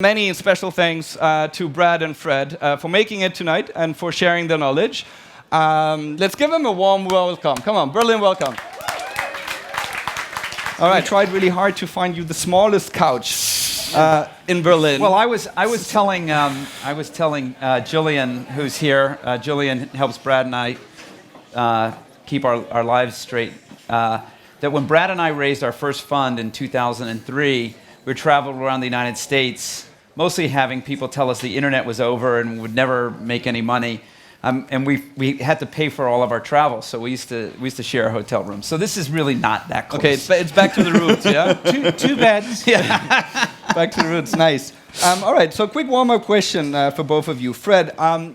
Many special thanks to Brad and Fred for making it tonight and for sharing their knowledge. Let's give them a warm welcome. Come on, Berlin, welcome. All right, I tried really hard to find you the smallest couch in Berlin. Well, I was telling Jillian, who's here. Jillian helps Brad and I keep our lives straight. That when Brad and I raised our first fund in 2003, we traveled around the United States, mostly having people tell us the internet was over and would never make any money. And we had to pay for all of our travel, so we used to share a hotel room. So this is really not that close. Okay, it's back to the roots, yeah? two beds. Yeah. Back to the roots, nice. All right, so quick warm-up question for both of you. Fred,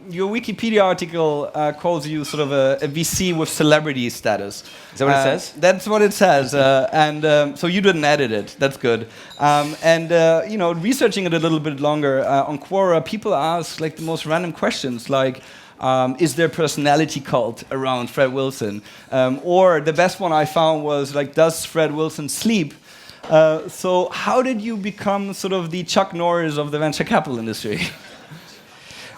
your Wikipedia article calls you sort of a VC with celebrity status. Is that what it says? That's what it says, so you didn't edit it. That's good. Researching it a little bit longer on Quora, people ask like the most random questions, like, is there a personality cult around Fred Wilson? Or the best one I found was like, does Fred Wilson sleep? So how did you become sort of the Chuck Norris of the venture capital industry?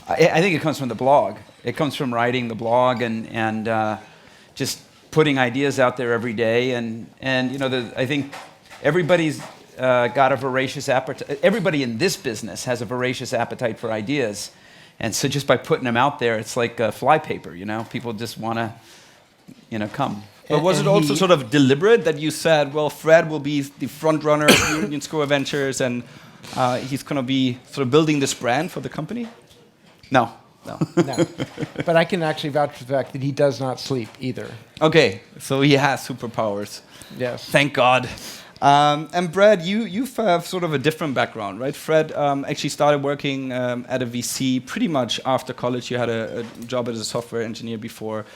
I think it comes from the blog. It comes from writing the blog and just putting ideas out there every day. And I think everybody's got a voracious appetite. Everybody in this business has a voracious appetite for ideas. And so just by putting them out there, it's like flypaper, People just want to, come. But was it also sort of deliberate that you said, well, Fred will be the front runner of Union Square Ventures and he's going to be sort of building this brand for the company? No. No. But I can actually vouch for the fact that he does not sleep either. Okay, so he has superpowers. Yes. Thank God. And Brad, you have sort of a different background, right? Fred actually started working at a VC pretty much after college. You had a job as a software engineer before.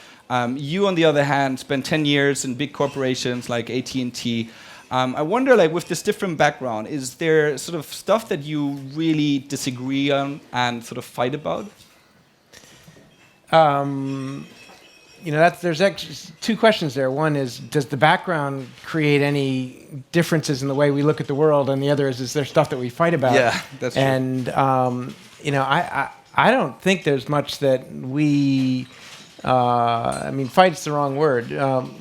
You, on the other hand, spent 10 years in big corporations like AT&T. I wonder, like, with this different background, is there sort of stuff that you really disagree on and sort of fight about? There's actually two questions there. One is, does the background create any differences in the way we look at the world? And the other is there stuff that we fight about? Yeah, that's true. And, I don't think there's much that we... fight's the wrong word.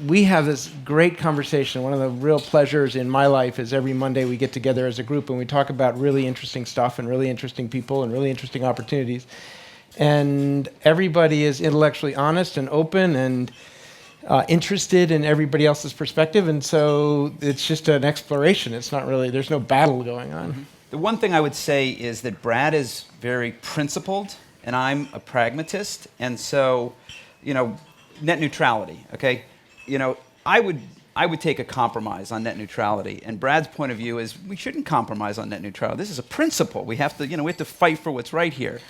We have this great conversation. One of the real pleasures in my life is every Monday we get together as a group and we talk about really interesting stuff and really interesting people and really interesting opportunities. And everybody is intellectually honest and open and interested in everybody else's perspective. And so it's just an exploration. It's not really, there's no battle going on. Mm-hmm. The one thing I would say is that Brad is very principled and I'm a pragmatist. And so, net neutrality, okay? I would take a compromise on net neutrality. And Brad's point of view is we shouldn't compromise on net neutrality. This is a principle. We have to fight for what's right here.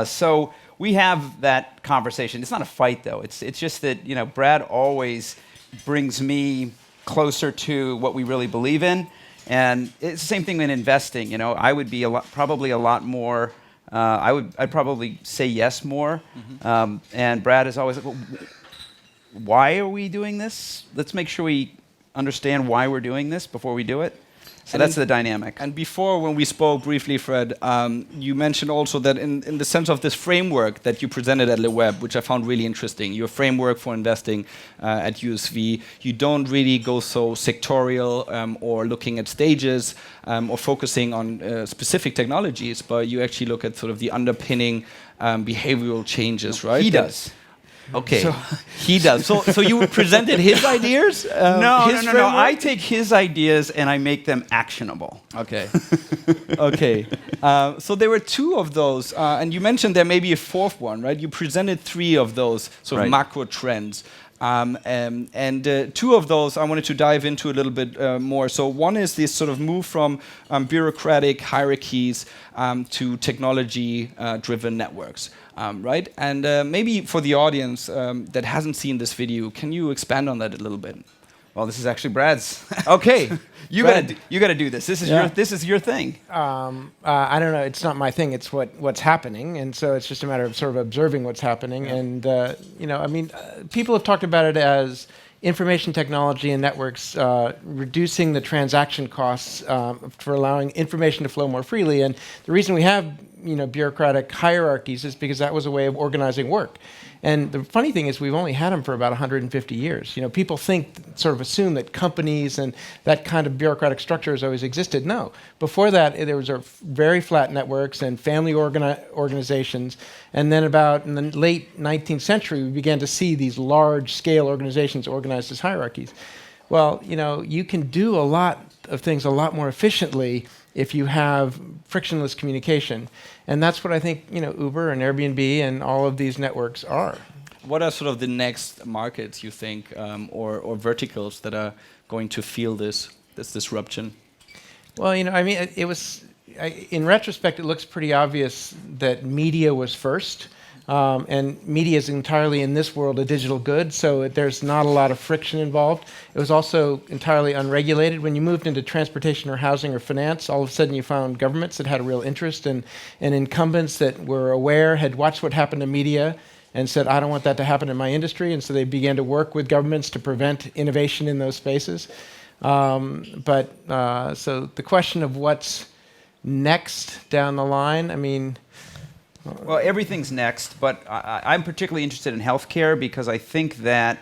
So we have that conversation. It's not a fight, though. It's just that, Brad always brings me closer to what we really believe in. And it's the same thing in investing. I would be probably a lot more... I'd probably say yes more. Mm-hmm. And Brad is always like, well, why are we doing this? Let's make sure we understand why we're doing this before we do it. So that's the dynamic. And before, when we spoke briefly, Fred, you mentioned also that in the sense of this framework that you presented at Le Web, which I found really interesting, your framework for investing at USV, you don't really go so sectorial or looking at stages or focusing on specific technologies, but you actually look at sort of the underpinning behavioral changes, right? He does. Okay, so he does. So you presented his ideas? No. I take his ideas and I make them actionable. Okay. Okay. So there were two of those, and you mentioned there may be a fourth one, right? You presented three of those sort of macro trends. And two of those I wanted to dive into a little bit more. So one is this sort of move from bureaucratic hierarchies to technology-driven networks, right? And maybe for the audience that hasn't seen this video, can you expand on that a little bit? Well, this is actually Brad's. Okay, you got to do this. This is your thing. I don't know. It's not my thing. It's what's happening, and so it's just a matter of sort of observing what's happening. Yeah. And people have talked about it as information technology and networks reducing the transaction costs for allowing information to flow more freely. And the reason we have bureaucratic hierarchies is because that was a way of organizing work. And the funny thing is we've only had them for about 150 years. People sort of assume that companies and that kind of bureaucratic structure has always existed. No. Before that, there was very flat networks and family organizations. And then about in the late 19th century, we began to see these large-scale organizations organized as hierarchies. Well, you can do a lot of things a lot more efficiently if you have frictionless communication. And that's what I think Uber and Airbnb and all of these networks are. What are sort of the next markets you think, or verticals that are going to feel this disruption? Well, in retrospect, it looks pretty obvious that media was first. And media is entirely in this world a digital good, so there's not a lot of friction involved. It was also entirely unregulated. When you moved into transportation or housing or finance, all of a sudden you found governments that had a real interest and incumbents that were aware, had watched what happened to media and said, I don't want that to happen in my industry, and so they began to work with governments to prevent innovation in those spaces. So the question of what's next down the line, well, everything's next, but I'm particularly interested in healthcare because I think that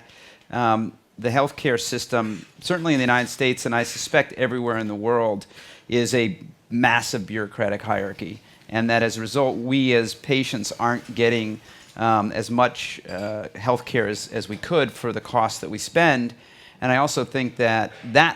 the healthcare system, certainly in the United States, and I suspect everywhere in the world, is a massive bureaucratic hierarchy. And that as a result, we as patients aren't getting as much healthcare as we could for the cost that we spend. And I also think that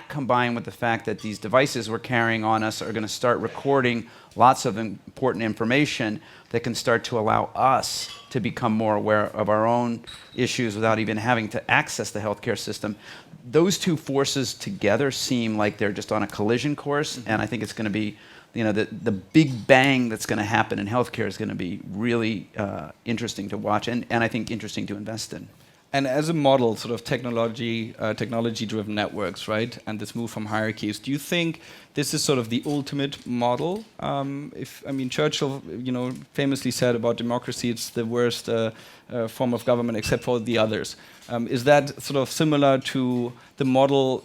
combined with the fact that these devices we're carrying on us are going to start recording lots of important information that can start to allow us to become more aware of our own issues without even having to access the healthcare system. Those two forces together seem like they're just on a collision course, and I think it's going to be, the big bang that's going to happen in healthcare is going to be really interesting to watch and I think interesting to invest in. And as a model, sort of technology-driven networks, right? And this move from hierarchies, do you think this is sort of the ultimate model? Churchill, famously said about democracy, it's the worst form of government except for the others. Is that sort of similar to the model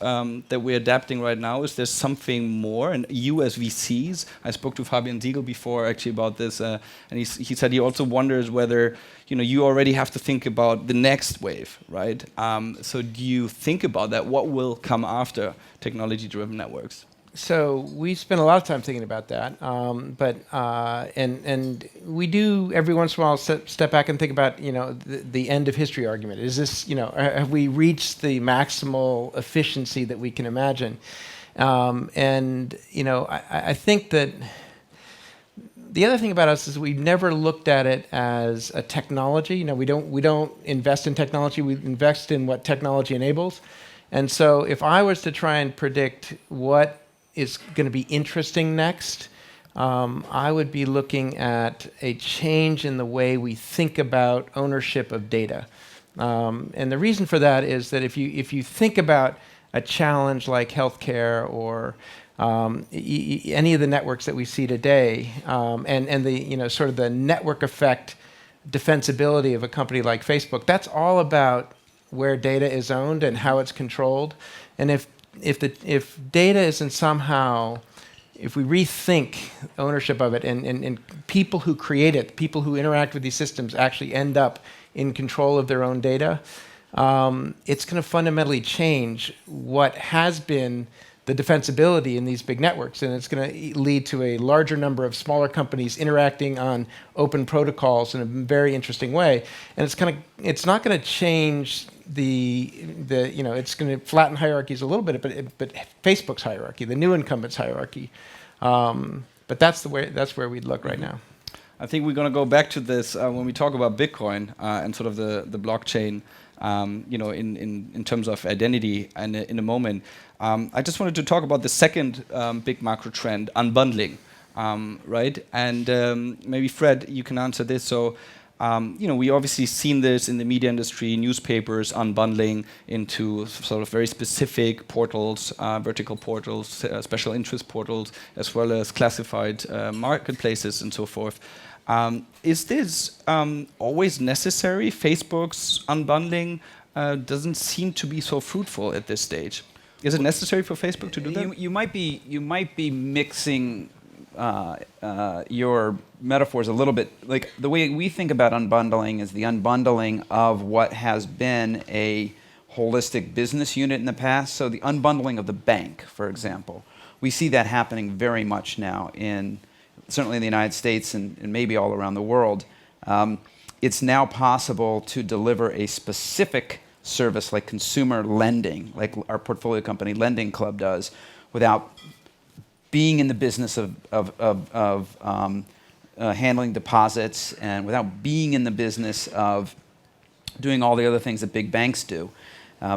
that we're adapting right now? Is there something more? And you as VCs, I spoke to Fabian Siegel before actually about this, and he said he also wonders whether you already have to think about the next wave, right? So do you think about that? What will come after technology-driven networks? So we spend a lot of time thinking about that, and we do every once in a while step back and think about the end of history argument. Is this have we reached the maximal efficiency that we can imagine? I think that the other thing about us is we've never looked at it as a technology. We don't invest in technology. We invest in what technology enables. And so if I was to try and predict what is going to be interesting next, I would be looking at a change in the way we think about ownership of data. And the reason for that is that if you think about a challenge like healthcare or any of the networks that we see today, and the sort of the network effect defensibility of a company like Facebook, that's all about where data is owned and how it's controlled. And if data isn't somehow, if we rethink ownership of it and people who create it, people who interact with these systems actually end up in control of their own data, it's going to fundamentally change what has been the defensibility in these big networks, and it's going to lead to a larger number of smaller companies interacting on open protocols in a very interesting way. And it's not going to change it's going to flatten hierarchies a little bit, but Facebook's hierarchy, the new incumbents hierarchy, but that's where we'd look right now. I think we're going to go back to this when we talk about Bitcoin and sort of the blockchain, in terms of identity, and in a moment. I just wanted to talk about the second big macro trend, unbundling, right? And maybe Fred, you can answer this. So, we obviously seen this in the media industry, newspapers unbundling into sort of very specific portals, vertical portals, special interest portals, as well as classified marketplaces and so forth. Is this always necessary, Facebook's unbundling? doesn't seem to be so fruitful at this stage. Is it necessary for Facebook to do that? You might be mixing your metaphors a little bit. Like the way we think about unbundling is the unbundling of what has been a holistic business unit in the past. So the unbundling of the bank, for example, we see that happening very much now certainly in the United States and maybe all around the world. It's now possible to deliver a specific service like consumer lending, like our portfolio company Lending Club does, without being in the business of handling deposits and without being in the business of doing all the other things that big banks do.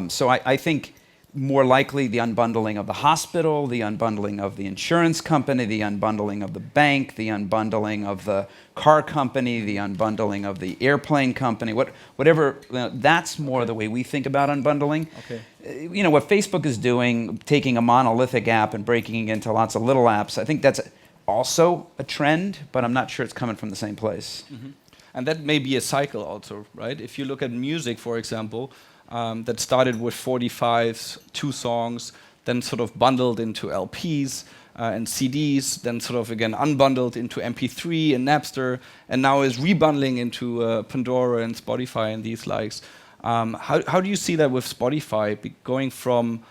So I think more likely the unbundling of the hospital, the unbundling of the insurance company, the unbundling of the bank, the unbundling of the car company, the unbundling of the airplane company, whatever, that's more the way we think about unbundling. Okay. What Facebook is doing, taking a monolithic app and breaking it into lots of little apps, I think that's also a trend, but I'm not sure it's coming from the same place. Mm-hmm. And that may be a cycle also, right? If you look at music, for example, that started with 45s, 2 songs, then sort of bundled into LPs and CDs, then sort of again unbundled into MP3 and Napster, and now is rebundling into Pandora and Spotify and these likes. How do you see that with Spotify going from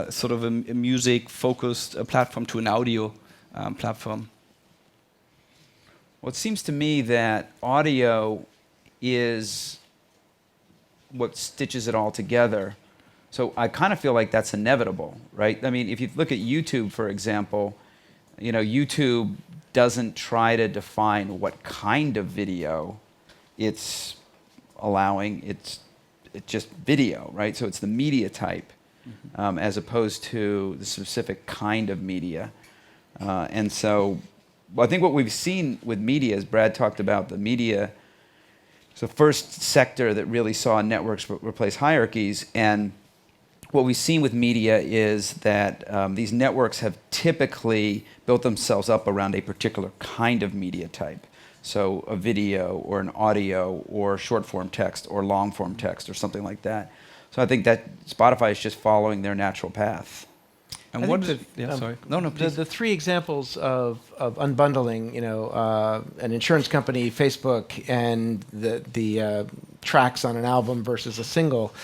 sort of a music-focused platform to an audio platform? Well, it seems to me that audio is what stitches it all together. So I kind of feel like that's inevitable, right? I mean, if you look at YouTube, for example, YouTube doesn't try to define what kind of video it's allowing. It's just video, right? So it's the media type, as opposed to the specific kind of media. And so I think what we've seen with media, as Brad talked about, the media, so first sector that really saw networks replace hierarchies. And what we've seen with media is that these networks have typically built themselves up around a particular kind of media type. So a video or an audio or short form text or long form text or something like that. So I think that Spotify is just following their natural path. And what is sorry. No, please. The 3 examples of unbundling, an insurance company, Facebook, and the tracks on an album versus a single,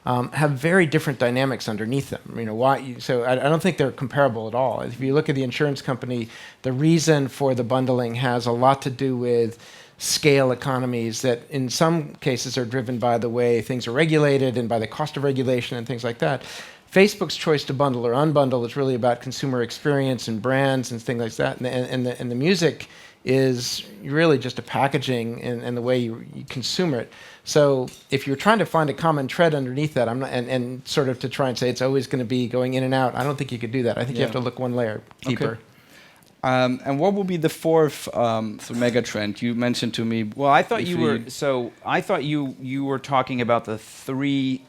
have very different dynamics underneath them. So I don't think they're comparable at all. If you look at the insurance company, the reason for the bundling has a lot to do with scale economies that in some cases are driven by the way things are regulated and by the cost of regulation and things like that. Facebook's choice to bundle or unbundle is really about consumer experience and brands and things like that. And the music is really just a packaging and the way you consume it. So if you're trying to find a common thread underneath that, and sort of to try and say it's always going to be going in and out, I don't think you could do that. I think you have to look one layer deeper. Okay. And what will be the 4th megatrend? You mentioned to me. Well, I thought you were talking about the 3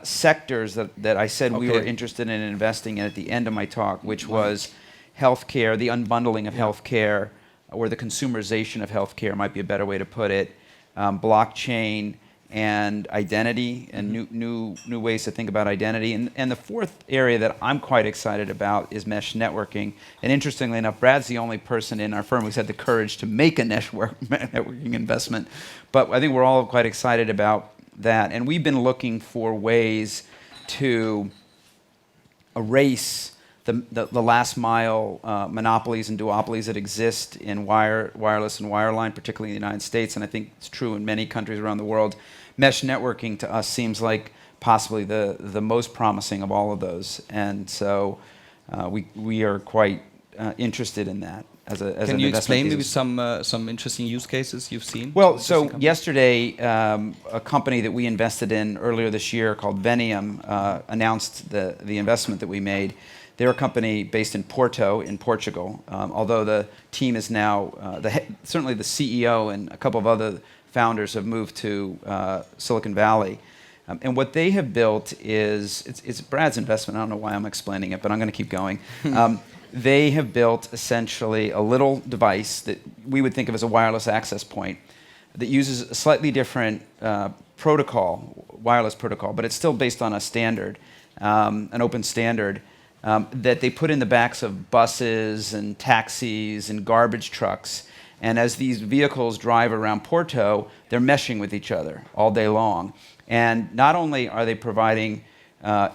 sectors that I said we were interested in investing in at the end of my talk, which was healthcare, the unbundling of healthcare, or the consumerization of healthcare might be a better way to put it, blockchain, and identity, and new ways to think about identity. And the 4th area that I'm quite excited about is mesh networking. And interestingly enough, Brad's the only person in our firm who's had the courage to make a networking investment. But I think we're all quite excited about that. And we've been looking for ways to erase the last mile monopolies and duopolies that exist in wireless and wireline, particularly in the United States, and I think it's true in many countries around the world. Mesh networking to us seems like possibly the most promising of all of those, and so we are quite interested in that as an investment. Can you explain maybe some interesting use cases you've seen? Well, so yesterday, a company that we invested in earlier this year called Venium announced the investment that we made. They're a company based in Porto, in Portugal, although the team is now, certainly the CEO and a couple of other founders have moved to Silicon Valley. And what they have built is, it's Brad's investment, I don't know why I'm explaining it, but I'm going to keep going. They have built essentially a little device that we would think of as a wireless access point that uses a slightly different protocol, wireless protocol, but it's still based on a standard, an open standard, that they put in the backs of buses and taxis and garbage trucks. And as these vehicles drive around Porto, they're meshing with each other all day long. And not only are they providing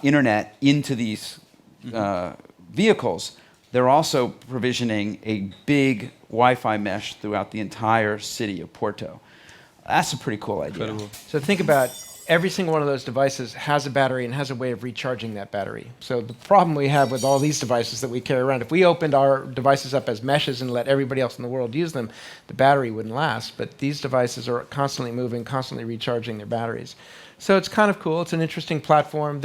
internet into these vehicles, they're also provisioning a big Wi-Fi mesh throughout the entire city of Porto. That's a pretty cool idea. Incredible. So think about every single one of those devices has a battery and has a way of recharging that battery. So the problem we have with all these devices that we carry around, if we opened our devices up as meshes and let everybody else in the world use them, the battery wouldn't last. But these devices are constantly moving, constantly recharging their batteries. So it's kind of cool. It's an interesting platform.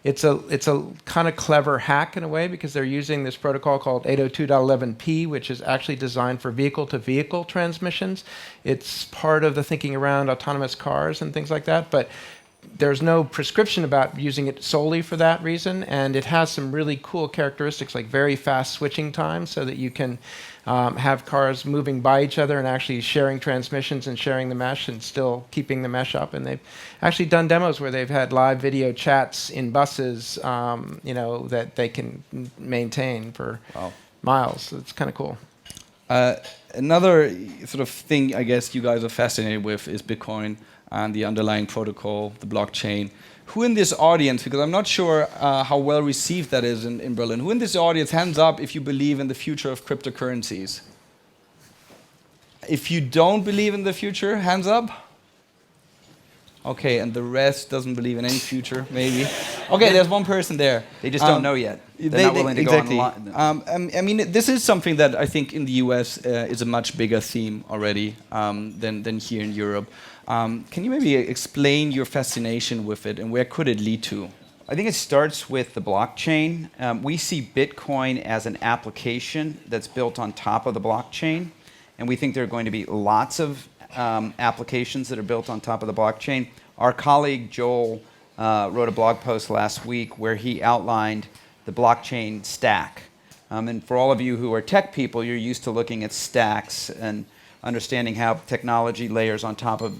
It's a kind of clever hack in a way, because they're using this protocol called 802.11p, which is actually designed for vehicle-to-vehicle transmissions. It's part of the thinking around autonomous cars and things like that, but there's no prescription about using it solely for that reason, and it has some really cool characteristics like very fast switching times, so that you can have cars moving by each other and actually sharing transmissions and sharing the mesh and still keeping the mesh up. And they've actually done demos where they've had live video chats in buses, that they can maintain for miles. So it's kind of cool. Another sort of thing I guess you guys are fascinated with is Bitcoin and the underlying protocol, the blockchain. Who in this audience, because I'm not sure how well received that is in Berlin, who in this audience, hands up if you believe in the future of cryptocurrencies? If you don't believe in the future, hands up? Okay, and the rest doesn't believe in any future, maybe. Okay, there's one person there. They just don't know yet. They're not willing to exactly. go online. I mean, this is something that I think in the US is a much bigger theme already than here in Europe. Can you maybe explain your fascination with it and where could it lead to? I think it starts with the blockchain. We see Bitcoin as an application that's built on top of the blockchain, and we think there are going to be lots of applications that are built on top of the blockchain. Our colleague Joel wrote a blog post last week where he outlined the blockchain stack. And for all of you who are tech people, you're used to looking at stacks and understanding how technology layers on top of.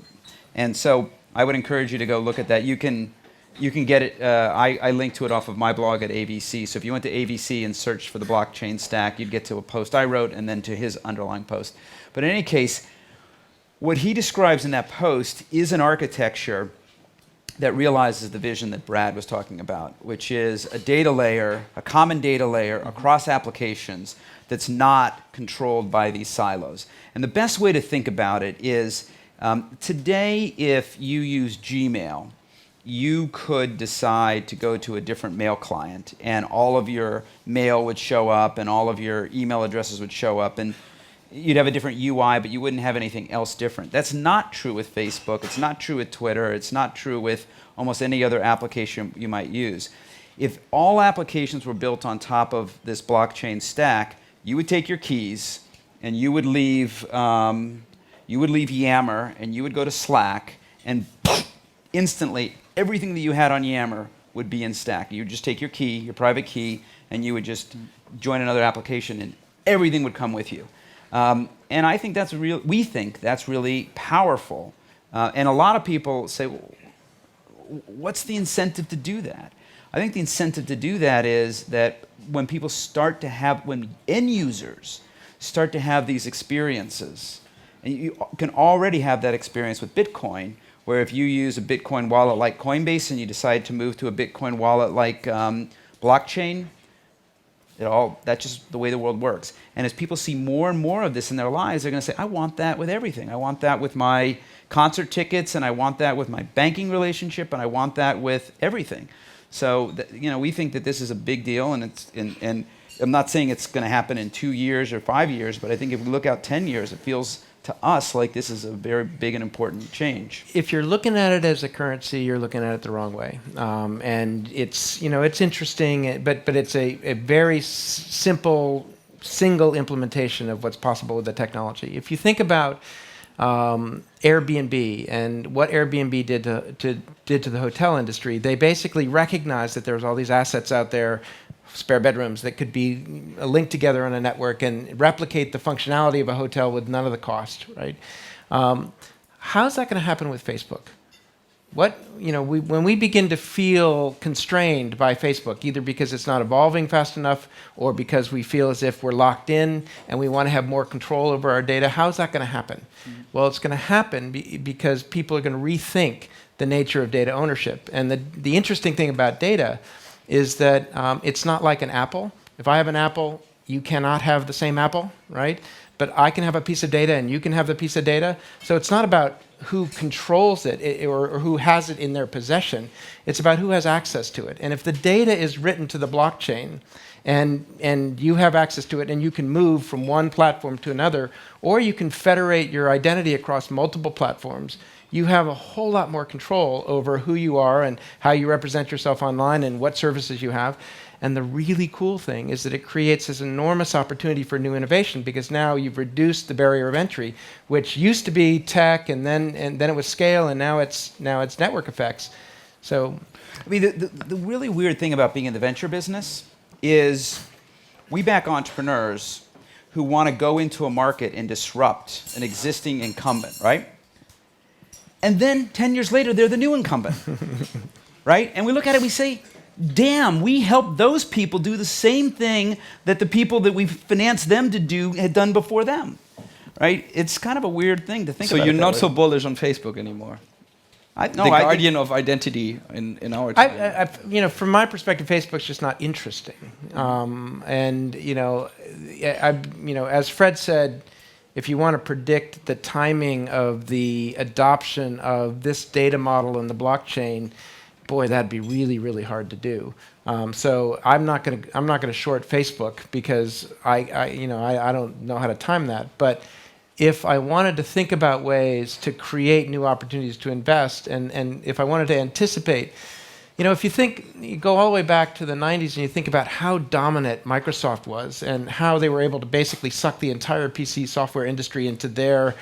And so I would encourage you to go look at that. You can get it. I linked to it off of my blog at ABC. So if you went to ABC and searched for the blockchain stack, you'd get to a post I wrote and then to his underlying post. But in any case, what he describes in that post is an architecture that realizes the vision that Brad was talking about, which is a data layer, a common data layer across applications that's not controlled by these silos. And the best way to think about it is today, if you use Gmail, you could decide to go to a different mail client and all of your mail would show up and all of your email addresses would show up and you'd have a different UI, but you wouldn't have anything else different. That's not true with Facebook. It's not true with Twitter. It's not true with almost any other application you might use. If all applications were built on top of this blockchain stack, you would take your keys and you would leave Yammer and you would go to Slack and instantly everything that you had on Yammer would be in Stack. You would just take your key, your private key, and you would just join another application and everything would come with you. And I think we think that's really powerful. And a lot of people say, well, what's the incentive to do that? I think the incentive to do that is that when when end users start to have these experiences, and you can already have that experience with Bitcoin, where if you use a Bitcoin wallet like Coinbase and you decide to move to a Bitcoin wallet like blockchain, that's just the way the world works. And as people see more and more of this in their lives, they're going to say, I want that with everything. I want that with my concert tickets, and I want that with my banking relationship, and I want that with everything. So, we think that this is a big deal, and and I'm not saying it's going to happen in 2 years or 5 years, but I think if we look out 10 years, it feels to us like this is a very big and important change. If you're looking at it as a currency, you're looking at it the wrong way. And it's interesting, but it's a very simple, single implementation of what's possible with the technology. If you think about Airbnb and what Airbnb did to the hotel industry, they basically recognized that there was all these assets out there, spare bedrooms that could be linked together on a network and replicate the functionality of a hotel with none of the cost, right? How's that going to happen with Facebook? when we begin to feel constrained by Facebook, either because it's not evolving fast enough or because we feel as if we're locked in and we want to have more control over our data, how's that going to happen? Mm-hmm. Well, it's going to happen because people are going to rethink the nature of data ownership. And the interesting thing about data is that it's not like an apple. If I have an apple, you cannot have the same apple, right? But I can have a piece of data and you can have the piece of data. So it's not about who controls it or who has it in their possession. It's about who has access to it. And if the data is written to the blockchain and you have access to it and you can move from one platform to another, or you can federate your identity across multiple platforms, you have a whole lot more control over who you are and how you represent yourself online and what services you have. And the really cool thing is that it creates this enormous opportunity for new innovation, because now you've reduced the barrier of entry, which used to be tech, and then it was scale, and now it's network effects. So, I mean, the really weird thing about being in the venture business is we back entrepreneurs who want to go into a market and disrupt an existing incumbent, right? And then 10 years later, they're the new incumbent, right? And we look at it and we say, damn, we helped those people do the same thing that the people that we financed them to do had done before them, right? It's kind of a weird thing to think about. So you're not so bullish on Facebook anymore? The guardian of identity in our time. From my perspective, Facebook's just not interesting. As Fred said, if you want to predict the timing of the adoption of this data model in the blockchain, boy, that'd be really, really hard to do. So I'm not going to short Facebook because I don't know how to time that. But if I wanted to think about ways to create new opportunities to invest, and if I wanted to anticipate, if you go all the way back to the 90s and you think about how dominant Microsoft was and how they were able to basically suck the entire PC software industry into their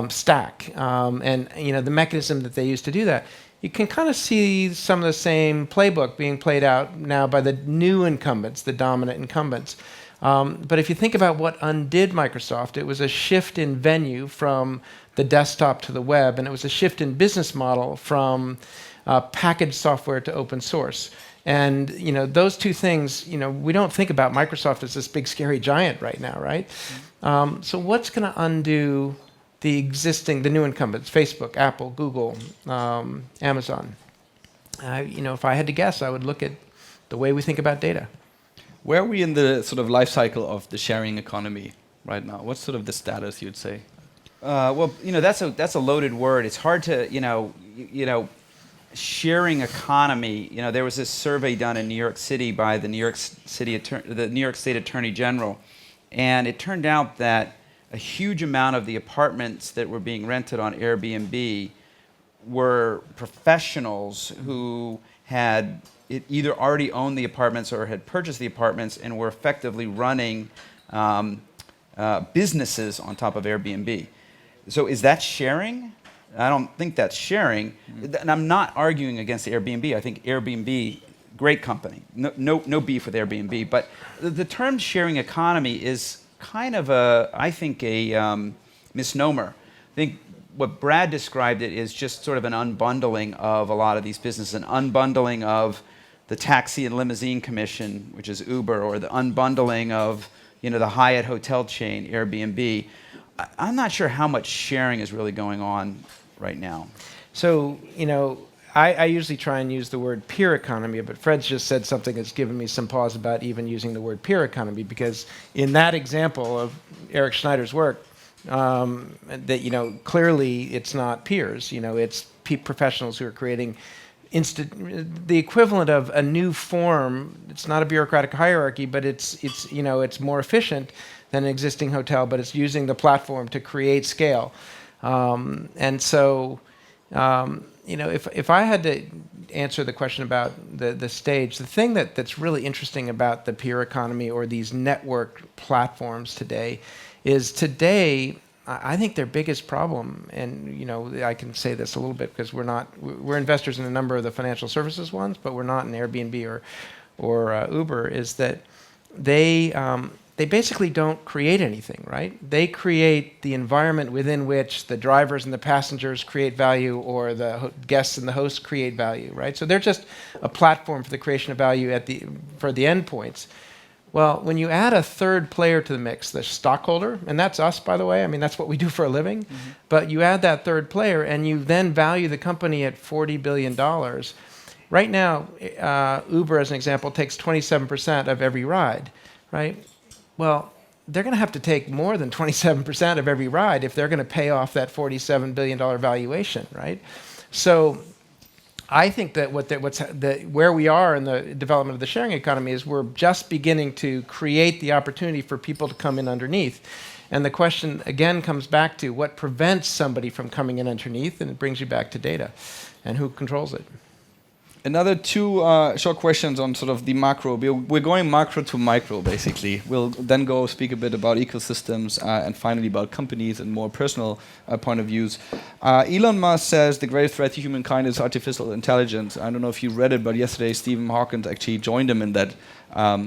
stack, and the mechanism that they used to do that, you can kind of see some of the same playbook being played out now by the new incumbents, the dominant incumbents. But if you think about what undid Microsoft, it was a shift in venue from the desktop to the web, and it was a shift in business model from packaged software to open source. And those two things, we don't think about Microsoft as this big scary giant right now, right? So what's going to undo the new incumbents, Facebook, Apple, Google, Amazon? If I had to guess, I would look at the way we think about data. Where are we in the sort of life cycle of the sharing economy right now? What's sort of the status, you'd say? That's a loaded word. It's hard to, sharing economy. There was this survey done in New York City by the New York State Attorney General, and it turned out that a huge amount of the apartments that were being rented on Airbnb were professionals who had either already owned the apartments or had purchased the apartments and were effectively running businesses on top of Airbnb. So is that sharing? I don't think that's sharing. And I'm not arguing against Airbnb. I think Airbnb, great company. No beef with Airbnb. But the term sharing economy is kind of I think a misnomer. I think what Brad described it is just sort of an unbundling of a lot of these businesses, an unbundling of the taxi and limousine commission, which is Uber, or the unbundling of the Hyatt hotel chain, Airbnb. I'm not sure how much sharing is really going on right now. So, I usually try and use the word peer economy, but Fred's just said something that's given me some pause about even using the word peer economy, because in that example of Eric Schneider's work, that clearly it's not peers. It's professionals who are creating the equivalent of a new form. It's not a bureaucratic hierarchy, but it's more efficient than an existing hotel, but it's using the platform to create scale. And so, if I had to answer the question about the stage, the thing that's really interesting about the peer economy or these network platforms today is I think their biggest problem, and I can say this a little bit because we're investors in a number of the financial services ones, but we're not in Airbnb or Uber, is that they they basically don't create anything, right? They create the environment within which the drivers and the passengers create value, or the guests and the hosts create value, right? So they're just a platform for the creation of value for the endpoints. Well, when you add a third player to the mix, the stockholder, and that's us, by the way, I mean, that's what we do for a living, but you add that third player and you then value the company at $40 billion. Right now, Uber, as an example, takes 27% of every ride, right? Well, they're going to have to take more than 27% of every ride if they're going to pay off that $47 billion valuation, right? So I think that where we are in the development of the sharing economy is we're just beginning to create the opportunity for people to come in underneath. And the question, again, comes back to what prevents somebody from coming in underneath, and it brings you back to data and who controls it. Another two short questions on sort of the macro. We're going macro to micro, basically. We'll then go speak a bit about ecosystems and finally about companies and more personal point of views. Elon Musk says the greatest threat to humankind is artificial intelligence. I don't know if you read it, but yesterday Stephen Hawking actually joined him in that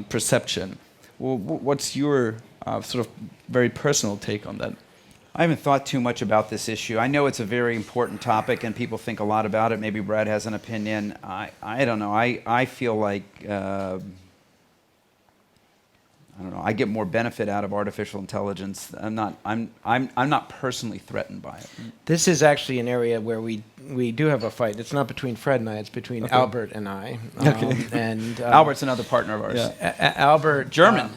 perception. What's your sort of very personal take on that? I haven't thought too much about this issue. I know it's a very important topic and people think a lot about it. Maybe Brad has an opinion. I don't know. I feel like I don't know. I get more benefit out of artificial intelligence. I'm not personally threatened by it. This is actually an area where we do have a fight. It's not between Fred and I. It's between Albert and I. And Albert's another partner of ours. Yeah. Albert German.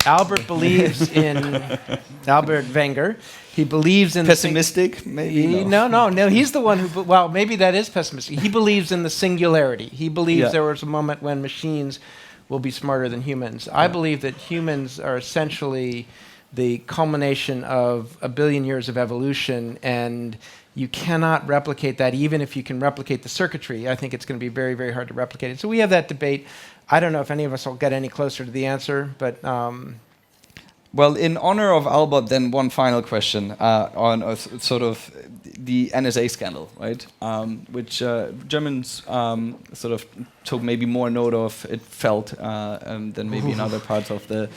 Albert believes in Albert Wenger. He believes in pessimistic, maybe. No. He's the one who. Well, maybe that is pessimistic. He believes in the singularity. He believes there was a moment when machines will be smarter than humans. I believe that humans are essentially the culmination of a billion years of evolution, and you cannot replicate that. Even if you can replicate the circuitry, I think it's going to be very, very hard to replicate it. So we have that debate. I don't know if any of us will get any closer to the answer, but. Well, in honor of Albert, then one final question on sort of the NSA scandal, right? Which Germans sort of took maybe more note of, it felt, than maybe in other parts of the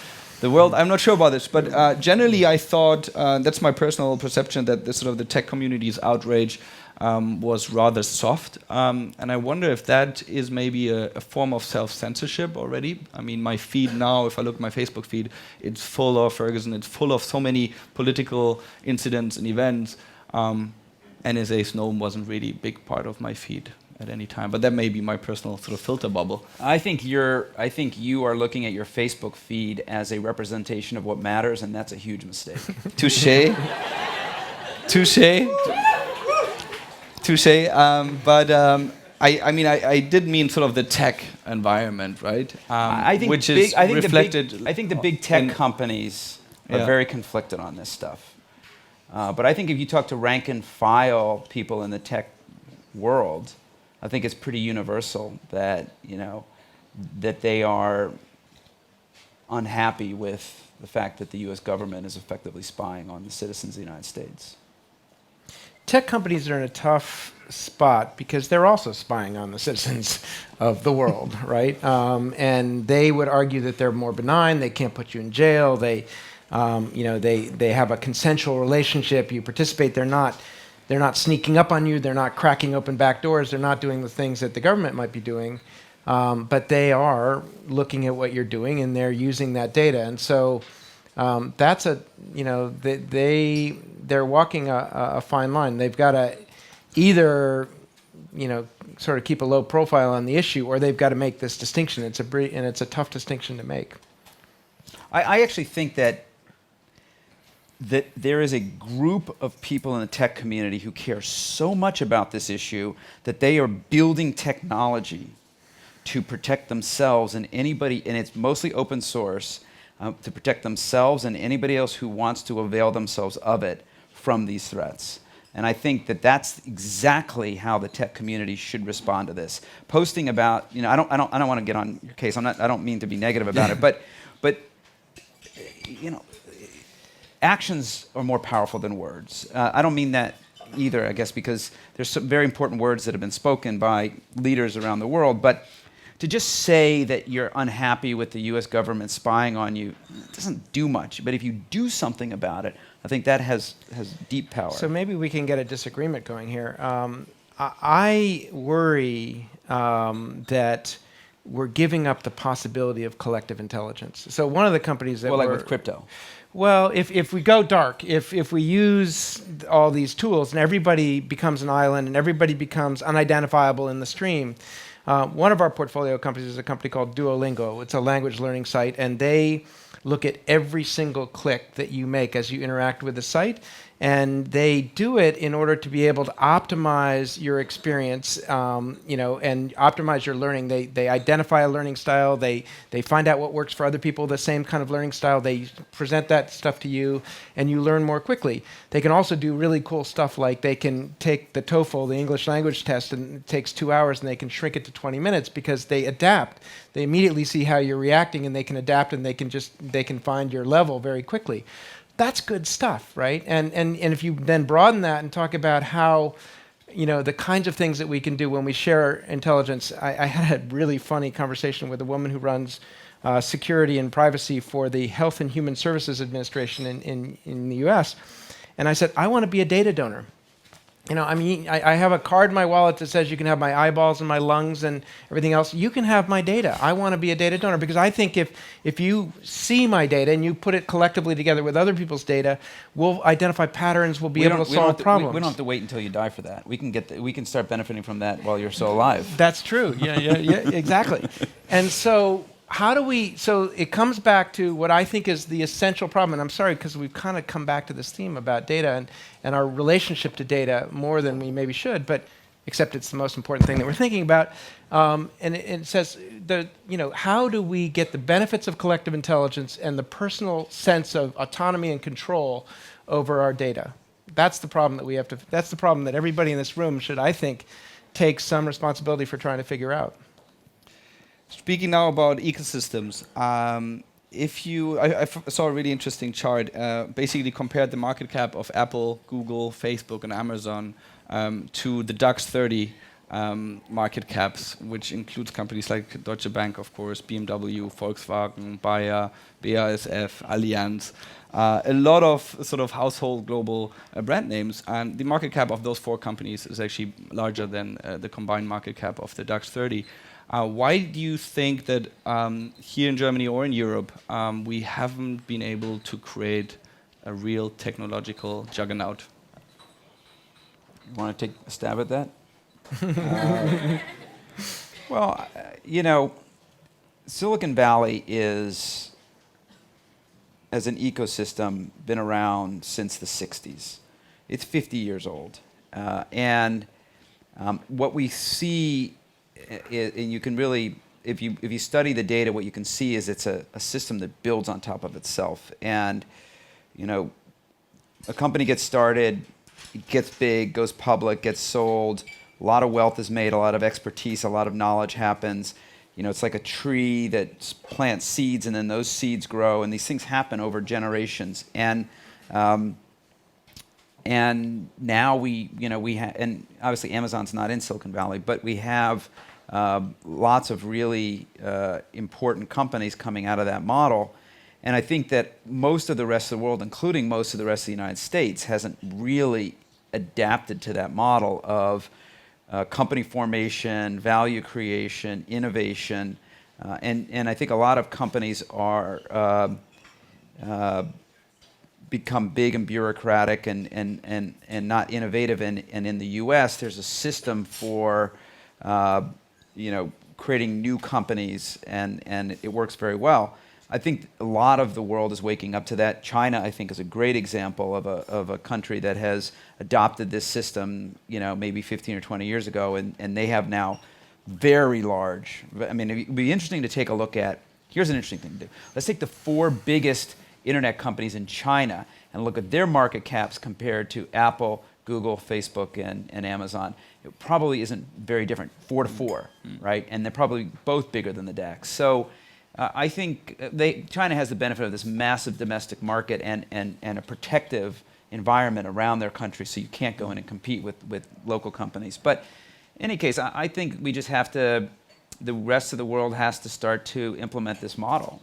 world. I'm not sure about this, but generally I thought, that's my personal perception, that the sort of the tech community's outrage was rather soft, and I wonder if that is maybe a form of self-censorship already. I mean, my feed now, if I look at my Facebook feed, it's full of Ferguson, it's full of so many political incidents and events. NSA Snow wasn't really a big part of my feed at any time, but that may be my personal sort of filter bubble. I think you are looking at your Facebook feed as a representation of what matters, and that's a huge mistake. Touché. Touché. Touché, I mean, I did mean sort of the tech environment, right? I think which is reflected. I think the big tech companies are very conflicted on this stuff. But I think if you talk to rank and file people in the tech world, I think it's pretty universal that that they are unhappy with the fact that the U.S. government is effectively spying on the citizens of the United States. Tech companies are in a tough spot because they're also spying on the citizens of the world, right? And they would argue that they're more benign. They can't put you in jail. They have a consensual relationship. You participate. They're not sneaking up on you. They're not cracking open back doors. They're not doing the things that the government might be doing. But they are looking at what you're doing, and they're using that data. And so that's they're walking a fine line. They've got to either, sort of keep a low profile on the issue, or they've got to make this distinction. It's a tough distinction to make. I actually think that there is a group of people in the tech community who care so much about this issue that they are building technology to protect themselves and anybody, and it's mostly open source, to protect themselves and anybody else who wants to avail themselves of it from these threats. And I think that that's exactly how the tech community should respond to this. Posting about, I don't want to get on your case. I don't mean to be negative about it, but actions are more powerful than words. I don't mean that either, I guess, because there's some very important words that have been spoken by leaders around the world, but to just say that you're unhappy with the U.S. government spying on you, it doesn't do much. But if you do something about it, I think that has deep power. So maybe we can get a disagreement going here. I worry that we're giving up the possibility of collective intelligence. So one of the companies that like with crypto. Well, if we go dark, if we use all these tools and everybody becomes an island and everybody becomes unidentifiable in the stream, one of our portfolio companies is a company called Duolingo. It's a language learning site, and they look at every single click that you make as you interact with the site, and they do it in order to be able to optimize your experience, and optimize your learning. They identify a learning style. They find out what works for other people, the same kind of learning style. They present that stuff to you, and you learn more quickly. They can also do really cool stuff like they can take the TOEFL, the English language test, and it takes 2 hours, and they can shrink it to 20 minutes because they adapt. They immediately see how you're reacting, and they can adapt, and they can find your level very quickly. That's good stuff, right? And if you then broaden that and talk about how, the kinds of things that we can do when we share intelligence. I had a really funny conversation with a woman who runs security and privacy for the Health and Human Services Administration in the US. And I said, I want to be a data donor. I have a card in my wallet that says you can have my eyeballs and my lungs and everything else. You can have my data. I want to be a data donor because I think if you see my data and you put it collectively together with other people's data, we'll identify patterns, we'll be able to solve problems. We don't have to wait until you die for that. We can start benefiting from that while you're still alive. That's true. Yeah, exactly. And so so it comes back to what I think is the essential problem, and I'm sorry because we've kind of come back to this theme about data and our relationship to data more than we maybe should, but except it's the most important thing that we're thinking about. And it says, how do we get the benefits of collective intelligence and the personal sense of autonomy and control over our data? That's the problem that's the problem that everybody in this room should, I think, take some responsibility for trying to figure out. Speaking now about ecosystems, I saw a really interesting chart. Basically compared the market cap of Apple, Google, Facebook, and Amazon to the DAX 30 market caps, which includes companies like Deutsche Bank, of course, BMW, Volkswagen, Bayer, BASF, Allianz. A lot of sort of household global brand names, and the market cap of those 4 companies is actually larger than the combined market cap of the DAX 30. Why do you think that here in Germany or in Europe we haven't been able to create a real technological juggernaut? You want to take a stab at that? Silicon Valley is, as an ecosystem, been around since the 60s. It's 50 years old. And what we see, and you can really, if you study the data, what you can see is it's a system that builds on top of itself. And, a company gets started, it gets big, goes public, gets sold, a lot of wealth is made, a lot of expertise, a lot of knowledge happens. It's like a tree that plants seeds, and then those seeds grow, and these things happen over generations. And now we have, and obviously Amazon's not in Silicon Valley, but we have lots of really important companies coming out of that model. And I think that most of the rest of the world, including most of the rest of the United States, hasn't really adapted to that model of company formation, value creation, innovation. And I think a lot of companies are become big and bureaucratic and not innovative. And in the US, there's a system for creating new companies, and it works very well. I think a lot of the world is waking up to that. China, I think, is a great example of a country that has adopted this system, maybe 15 or 20 years ago, and they have now very large. I mean, it would be interesting to take a look at. Here's an interesting thing to do. Let's take the 4 biggest internet companies in China and look at their market caps compared to Apple, Google, Facebook, and Amazon. It probably isn't very different, 4 to 4, right? And they're probably both bigger than the DAX. So I think China has the benefit of this massive domestic market and a protective environment around their country, so you can't go in and compete with local companies. But in any case, I think we just have to the rest of the world has to start to implement this model.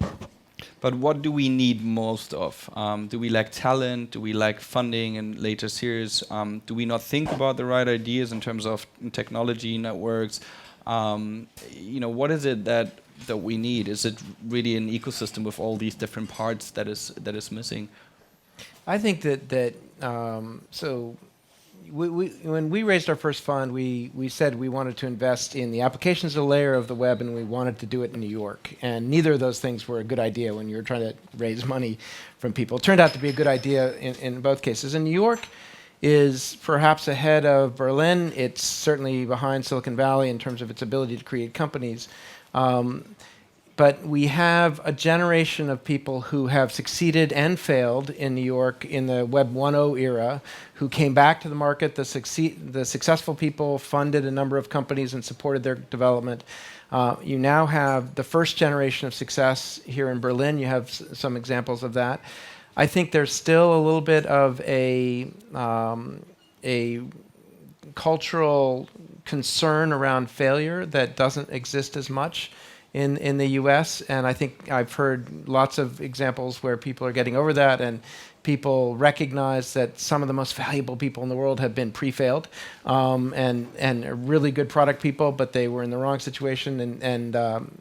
But what do we need most of? Do we lack talent? Do we lack funding in later series? Do we not think about the right ideas in terms of technology, networks? What is it that we need? Is it really an ecosystem with all these different parts that is missing? I think that when we raised our first fund, we said we wanted to invest in the applications layer of the web, and we wanted to do it in New York. And neither of those things were a good idea when you were trying to raise money from people. It turned out to be a good idea in both cases. And New York is perhaps ahead of Berlin. It's certainly behind Silicon Valley in terms of its ability to create companies. But we have a generation of people who have succeeded and failed in New York in the Web 1.0 era, who came back to the market. The successful people funded a number of companies and supported their development. You now have the first generation of success here in Berlin. You have some examples of that. I think there's still a little bit of a cultural concern around failure that doesn't exist as much in the US, and I think I've heard lots of examples where people are getting over that, and people recognize that some of the most valuable people in the world have been pre-failed, and really good product people, but they were in the wrong situation, and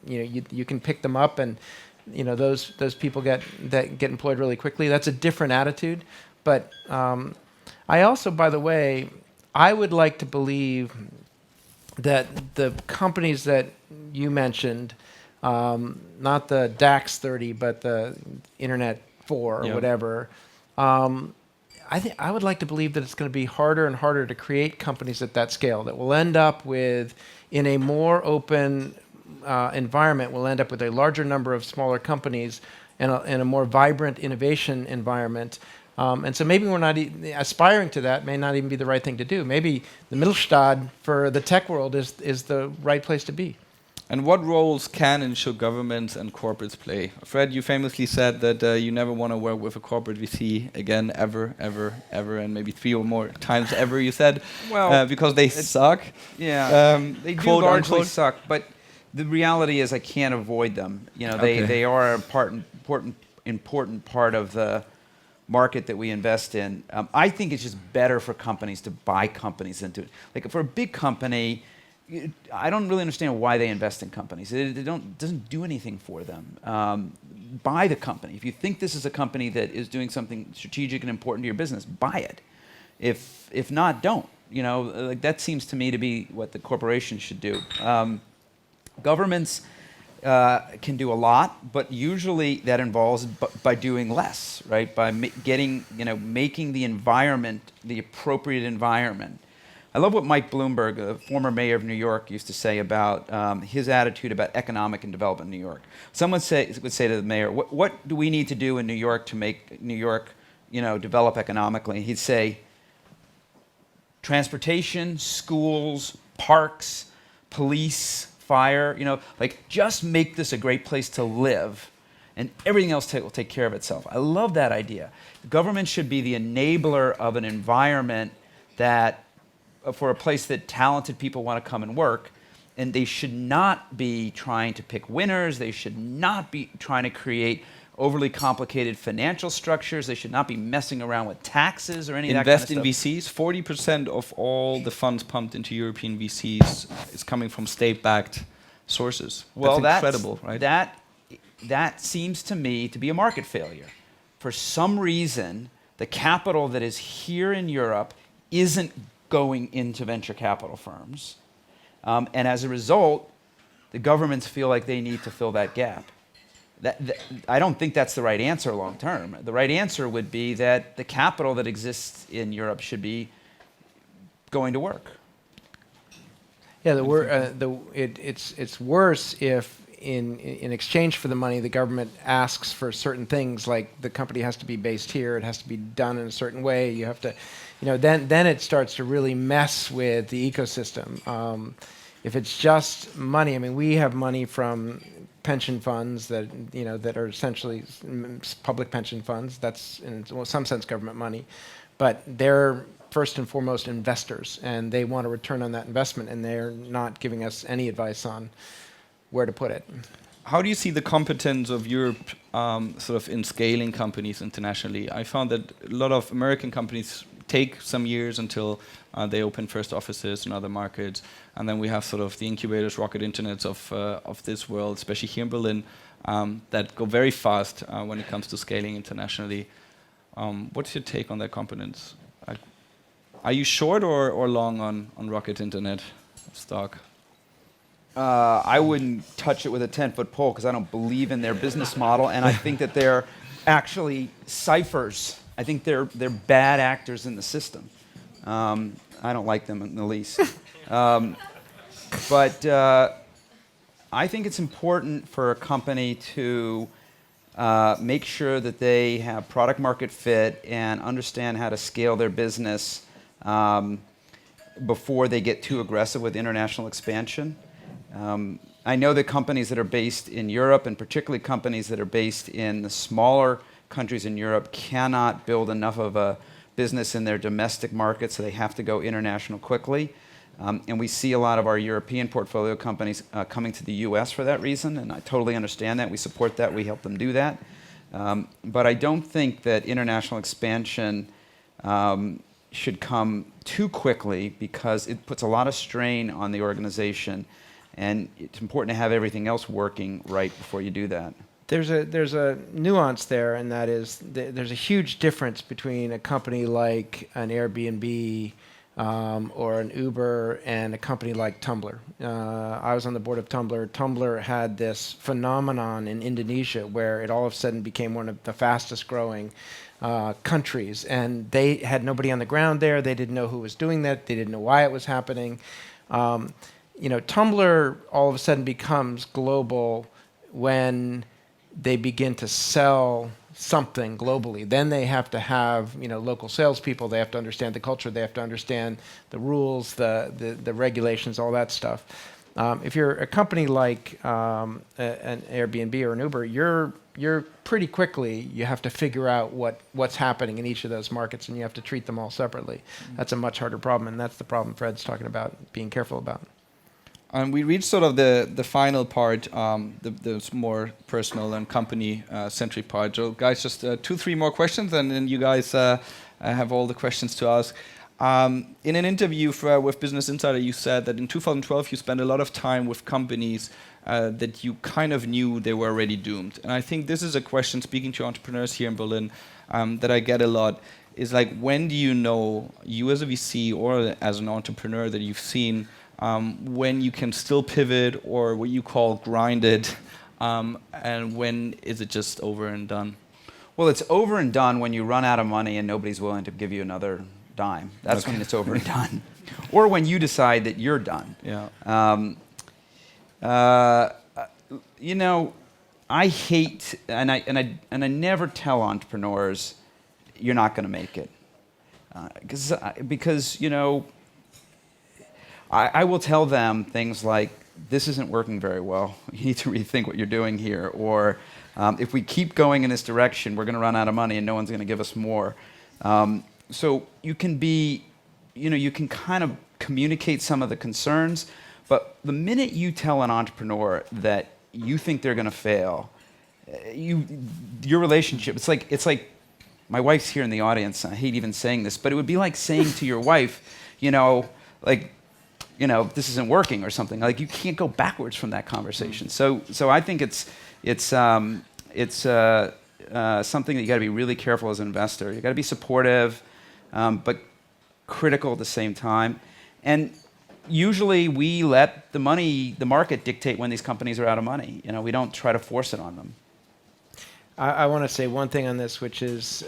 you can pick them up, and those people get employed really quickly. That's a different attitude, but I also, by the way, I would like to believe that the companies that you mentioned, not the DAX 30, but the Internet 4 or whatever, I would like to believe that it's going to be harder and harder to create companies at that scale that will end up with, in a more open environment, will end up with a larger number of smaller companies and a more vibrant innovation environment. And so maybe we're not aspiring to that, may not even be the right thing to do. Maybe the Mittelstand for the tech world is the right place to be. And what roles can and should governments and corporates play? Fred, you famously said that you never want to work with a corporate VC again, ever, and maybe 3 or more times ever, you said, because they suck. Yeah, they do largely unquote. suck, but the reality is I can't avoid them. They are an important part of the market that we invest in. I think it's just better for companies to buy companies than to, like, for a big company, I don't really understand why they invest in companies. It doesn't do anything for them. Buy the company. If you think this is a company that is doing something strategic and important to your business, buy it. If not, don't. Like, that seems to me to be what the corporations should do. Governments can do a lot, but usually that involves by doing less, right? By making the environment the appropriate environment. I love what Mike Bloomberg, the former mayor of New York, used to say about his attitude about economic and development in New York. Someone would say to the mayor, what do we need to do in New York to make New York, develop economically? And he'd say, transportation, schools, parks, police, fire, just make this a great place to live, and everything else will take care of itself. I love that idea. The government should be the enabler of an environment that, for a place that talented people want to come and work, and they should not be trying to pick winners. They should not be trying to create overly complicated financial structures. They should not be messing around with taxes or any of that kind of stuff. Invest in VCs. 40% of all the funds pumped into European VCs is coming from state-backed sources. Well, that's incredible, right? That seems to me to be a market failure. For some reason, the capital that is here in Europe isn't going into venture capital firms. And as a result, the governments feel like they need to fill that gap. I don't think that's the right answer long term. The right answer would be that the capital that exists in Europe should be going to work. Yeah, it's worse if in exchange for the money, the government asks for certain things, like the company has to be based here, it has to be done in a certain way. You have to, then it starts to really mess with the ecosystem. If it's just money, we have money from pension funds that that are essentially public pension funds. That's in some sense government money, but they're first and foremost investors, and they want a return on that investment, and they're not giving us any advice on where to put it. How do you see the competence of Europe sort of in scaling companies internationally? I found that a lot of American companies take some years until they open first offices in other markets, and then we have sort of the incubators, rocket internets of this world, especially here in Berlin, that go very fast when it comes to scaling internationally. What's your take on that competence? Are you short or long on rocket internet stock? I wouldn't touch it with a 10-foot pole because I don't believe in their business model, and I think that they're actually ciphers. I think they're bad actors in the system. I don't like them in the least. But I think it's important for a company to make sure that they have product market fit and understand how to scale their business before they get too aggressive with international expansion. I know that companies that are based in Europe, and particularly companies that are based in the smaller countries in Europe, cannot build enough of a business in their domestic market, so they have to go international quickly. And we see a lot of our European portfolio companies coming to the US for that reason, and I totally understand that. We support that. We help them do that. But I don't think that international expansion should come too quickly because it puts a lot of strain on the organization, and it's important to have everything else working right before you do that. There's a nuance there, and that is there's a huge difference between a company like an Airbnb or an Uber and a company like Tumblr. I was on the board of Tumblr. Tumblr had this phenomenon in Indonesia where it all of a sudden became one of the fastest growing countries, and they had nobody on the ground there. They didn't know who was doing that. They didn't know why it was happening. Tumblr all of a sudden becomes global when they begin to sell something globally. Then they have to have local salespeople. They have to understand the culture. They have to understand the rules, the regulations, all that stuff. If you're a company like an Airbnb or an Uber, you're pretty quickly, you have to figure out what's happening in each of those markets, and you have to treat them all separately. That's a much harder problem, and that's the problem Fred's talking about, being careful about. And we reached sort of the final part, the more personal and company-centric part. So guys, just 2-3 more questions, and then you guys have all the questions to ask. In an interview with Business Insider, you said that in 2012 you spent a lot of time with companies that you kind of knew they were already doomed. And I think this is a question, speaking to entrepreneurs here in Berlin, that I get a lot, is like, when do you know, you as a VC or as an entrepreneur that you've seen, when you can still pivot, or what you call grind it, and when is it just over and done? Well, it's over and done when you run out of money and nobody's willing to give you another dime. That's when it's over and done. Or when you decide that you're done. Yeah. I hate, and I never tell entrepreneurs, you're not going to make it, because I will tell them things like, this isn't working very well. You need to rethink what you're doing here. Or if we keep going in this direction, we're going to run out of money and no one's going to give us more. So you can be, you can kind of communicate some of the concerns, but the minute you tell an entrepreneur that you think they're going to fail, your relationship, it's like, my wife's here in the audience, and I hate even saying this, but it would be like saying to your wife, this isn't working or something. Like, you can't go backwards from that conversation. So I think it's something that you got to be really careful as an investor. You got to be supportive, but critical at the same time. And usually we let the market dictate when these companies are out of money. We don't try to force it on them. I want to say one thing on this, which is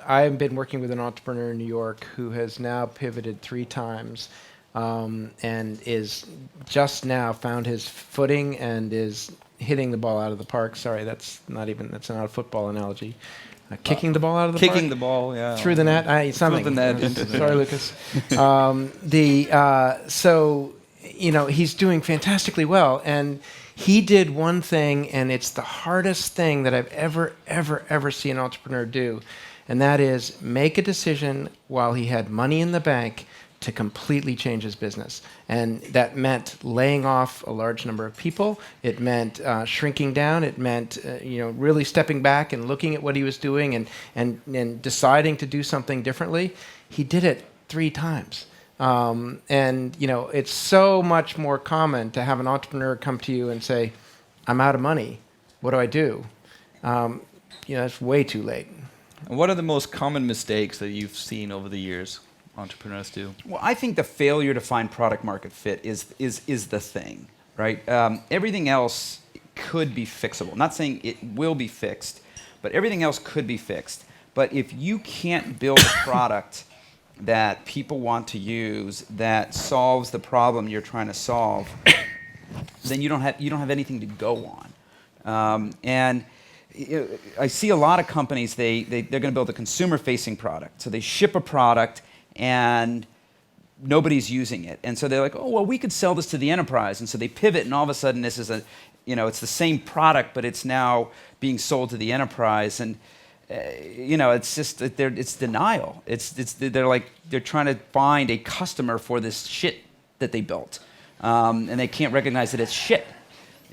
I've been working with an entrepreneur in New York who has now pivoted 3 times. And is just now found his footing and is hitting the ball out of the park. Sorry, that's not a football analogy. Kicking the ball out of the park? Kicking the ball, yeah. Through the net? Something. Through the net. Sorry, Lucas. He's doing fantastically well. And he did one thing, and it's the hardest thing that I've ever seen an entrepreneur do. And that is make a decision while he had money in the bank to completely change his business. And that meant laying off a large number of people. It meant shrinking down. It meant really stepping back and looking at what he was doing and deciding to do something differently. He did it 3 times. It's so much more common to have an entrepreneur come to you and say, I'm out of money. What do I do? It's way too late. And what are the most common mistakes that you've seen over the years entrepreneurs do? Well, I think the failure to find product market fit is the thing, right? Everything else could be fixable. Not saying it will be fixed, but everything else could be fixed. But if you can't build a product that people want to use that solves the problem you're trying to solve, then you don't have anything to go on. I see a lot of companies, they're going to build a consumer-facing product. So they ship a product and nobody's using it. And so they're like, oh, well, we could sell this to the enterprise. And so they pivot, and all of a sudden this is it's the same product, but it's now being sold to the enterprise. And it's just it's denial. They're trying to find a customer for this shit that they built, and they can't recognize that it's shit,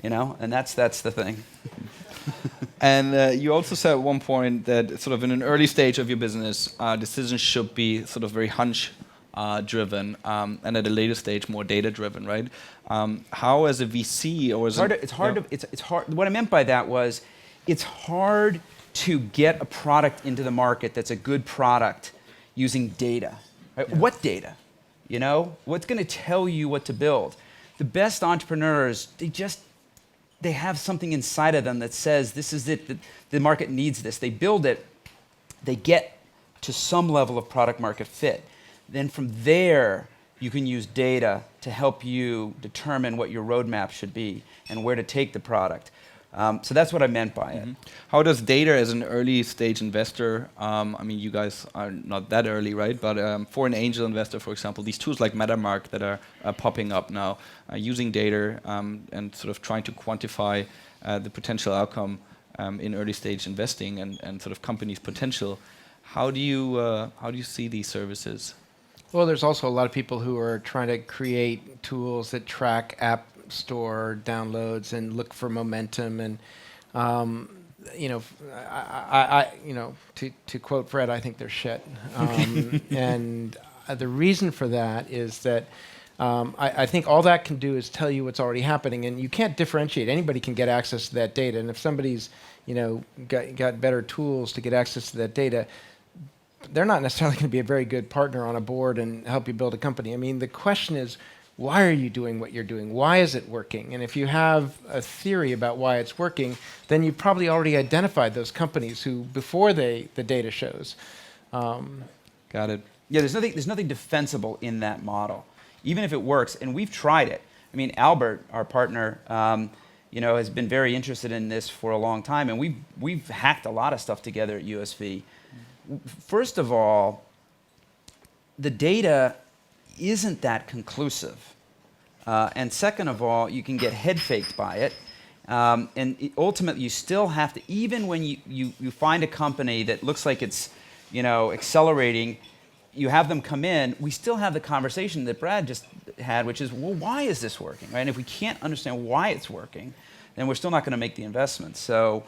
and that's the thing. And you also said at one point that sort of in an early stage of your business, decisions should be sort of very hunch driven, and at a later stage more data driven, right? How as a VC or as it's hard. What I meant by that was, it's hard to get a product into the market that's a good product using data. Right? Yeah. What data? What's going to tell you what to build? The best entrepreneurs, they have something inside of them that says this is it, the market needs this. They build it, they get to some level of product market fit. Then from there, you can use data to help you determine what your roadmap should be and where to take the product. So that's what I meant by it. How does data as an early stage investor, you guys are not that early, right? But for an angel investor, for example, these tools like MetaMark that are popping up now, using data and sort of trying to quantify the potential outcome in early stage investing and sort of companies' potential. How do you see these services? Well, there's also a lot of people who are trying to create tools that track app store downloads and look for momentum, and to quote Fred, I think they're shit. And the reason for that is that I think all that can do is tell you what's already happening, and you can't differentiate. Anybody can get access to that data, and if somebody's got better tools to get access to that data, they're not necessarily going to be a very good partner on a board and help you build a company. The question is, why are you doing what you're doing? Why is it working? And if you have a theory about why it's working, then you've probably already identified those companies who, before the data shows. Got it. Yeah, there's nothing defensible in that model, even if it works. And we've tried it. Albert, our partner, has been very interested in this for a long time, and we've hacked a lot of stuff together at USV. First of all, the data isn't that conclusive. And second of all, you can get head faked by it. Ultimately, you still have to, even when you find a company that looks like it's accelerating, you have them come in, we still have the conversation that Brad just had, which is, well, why is this working? Right? And if we can't understand why it's working, then we're still not going to make the investment. So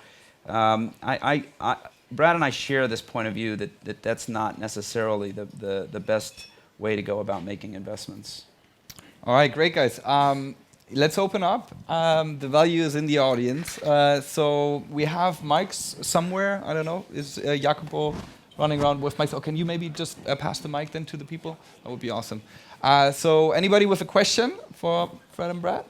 Brad and I share this point of view that that's not necessarily the best way to go about making investments. All right, great, guys. Let's open up. The value is in the audience. So we have mics somewhere. I don't know. Is Jacopo running around with mics? Oh, can you maybe just pass the mic then to the people? That would be awesome. So anybody with a question for Fred and Brad?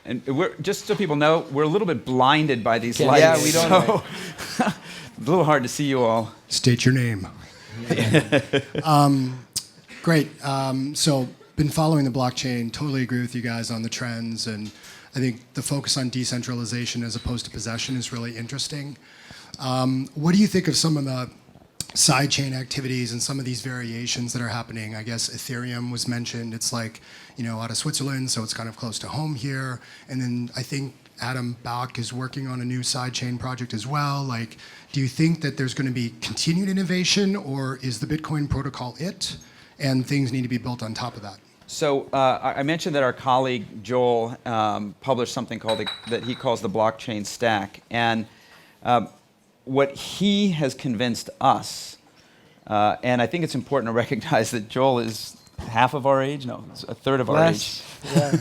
And just so people know, we're a little bit blinded by these lights. Yeah, we don't know. A little hard to see you all. State your name. Great. So been following the blockchain. Totally agree with you guys on the trends, and I think the focus on decentralization as opposed to possession is really interesting. What do you think of some of the sidechain activities and some of these variations that are happening? I guess Ethereum was mentioned. It's like, out of Switzerland, so it's kind of close to home here. And then I think Adam Bach is working on a new sidechain project as well. Like, do you think that there's going to be continued innovation, or is the Bitcoin protocol it, and things need to be built on top of that? So I mentioned that our colleague Joel published something that he calls the blockchain stack, and what he has convinced us, and I think it's important to recognize that Joel is half of our age, no, it's a third of our age. Yeah.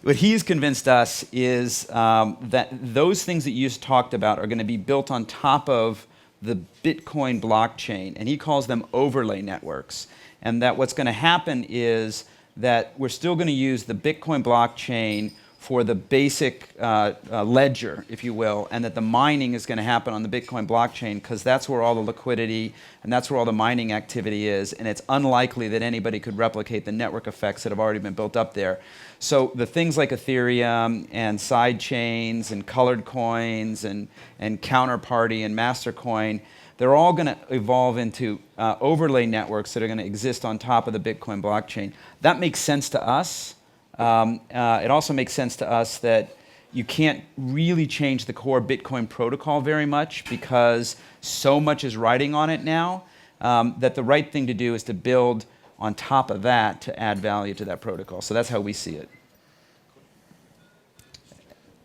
What he's convinced us is that those things that you just talked about are going to be built on top of the Bitcoin blockchain, and he calls them overlay networks. And that what's going to happen is that we're still going to use the Bitcoin blockchain for the basic ledger, if you will, and that the mining is going to happen on the Bitcoin blockchain because that's where all the liquidity and that's where all the mining activity is, and it's unlikely that anybody could replicate the network effects that have already been built up there. So the things like Ethereum and side chains and colored coins and Counterparty and Mastercoin, they're all going to evolve into overlay networks that are going to exist on top of the Bitcoin blockchain. That makes sense to us. It also makes sense to us that you can't really change the core Bitcoin protocol very much because so much is riding on it now, that the right thing to do is to build on top of that to add value to that protocol. So that's how we see it.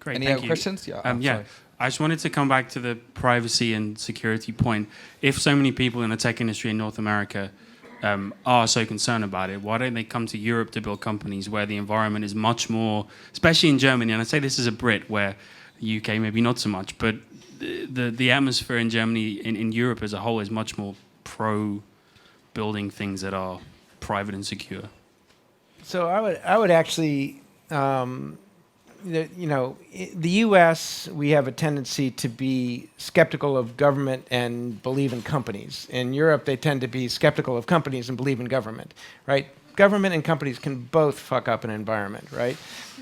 Great, Any thank other you. questions? Yeah. Yeah. Sorry. I just wanted to come back to the privacy and security point. If so many people in the tech industry in North America are so concerned about it, why don't they come to Europe to build companies where the environment is much more, especially in Germany, and I say this as a Brit, where the UK maybe not so much, but the atmosphere in Germany, in Europe as a whole, is much more pro building things that are private and secure. So I would actually, the U.S., we have a tendency to be skeptical of government and believe in companies. In Europe, they tend to be skeptical of companies and believe in government, right? Government and companies can both fuck up an environment, right?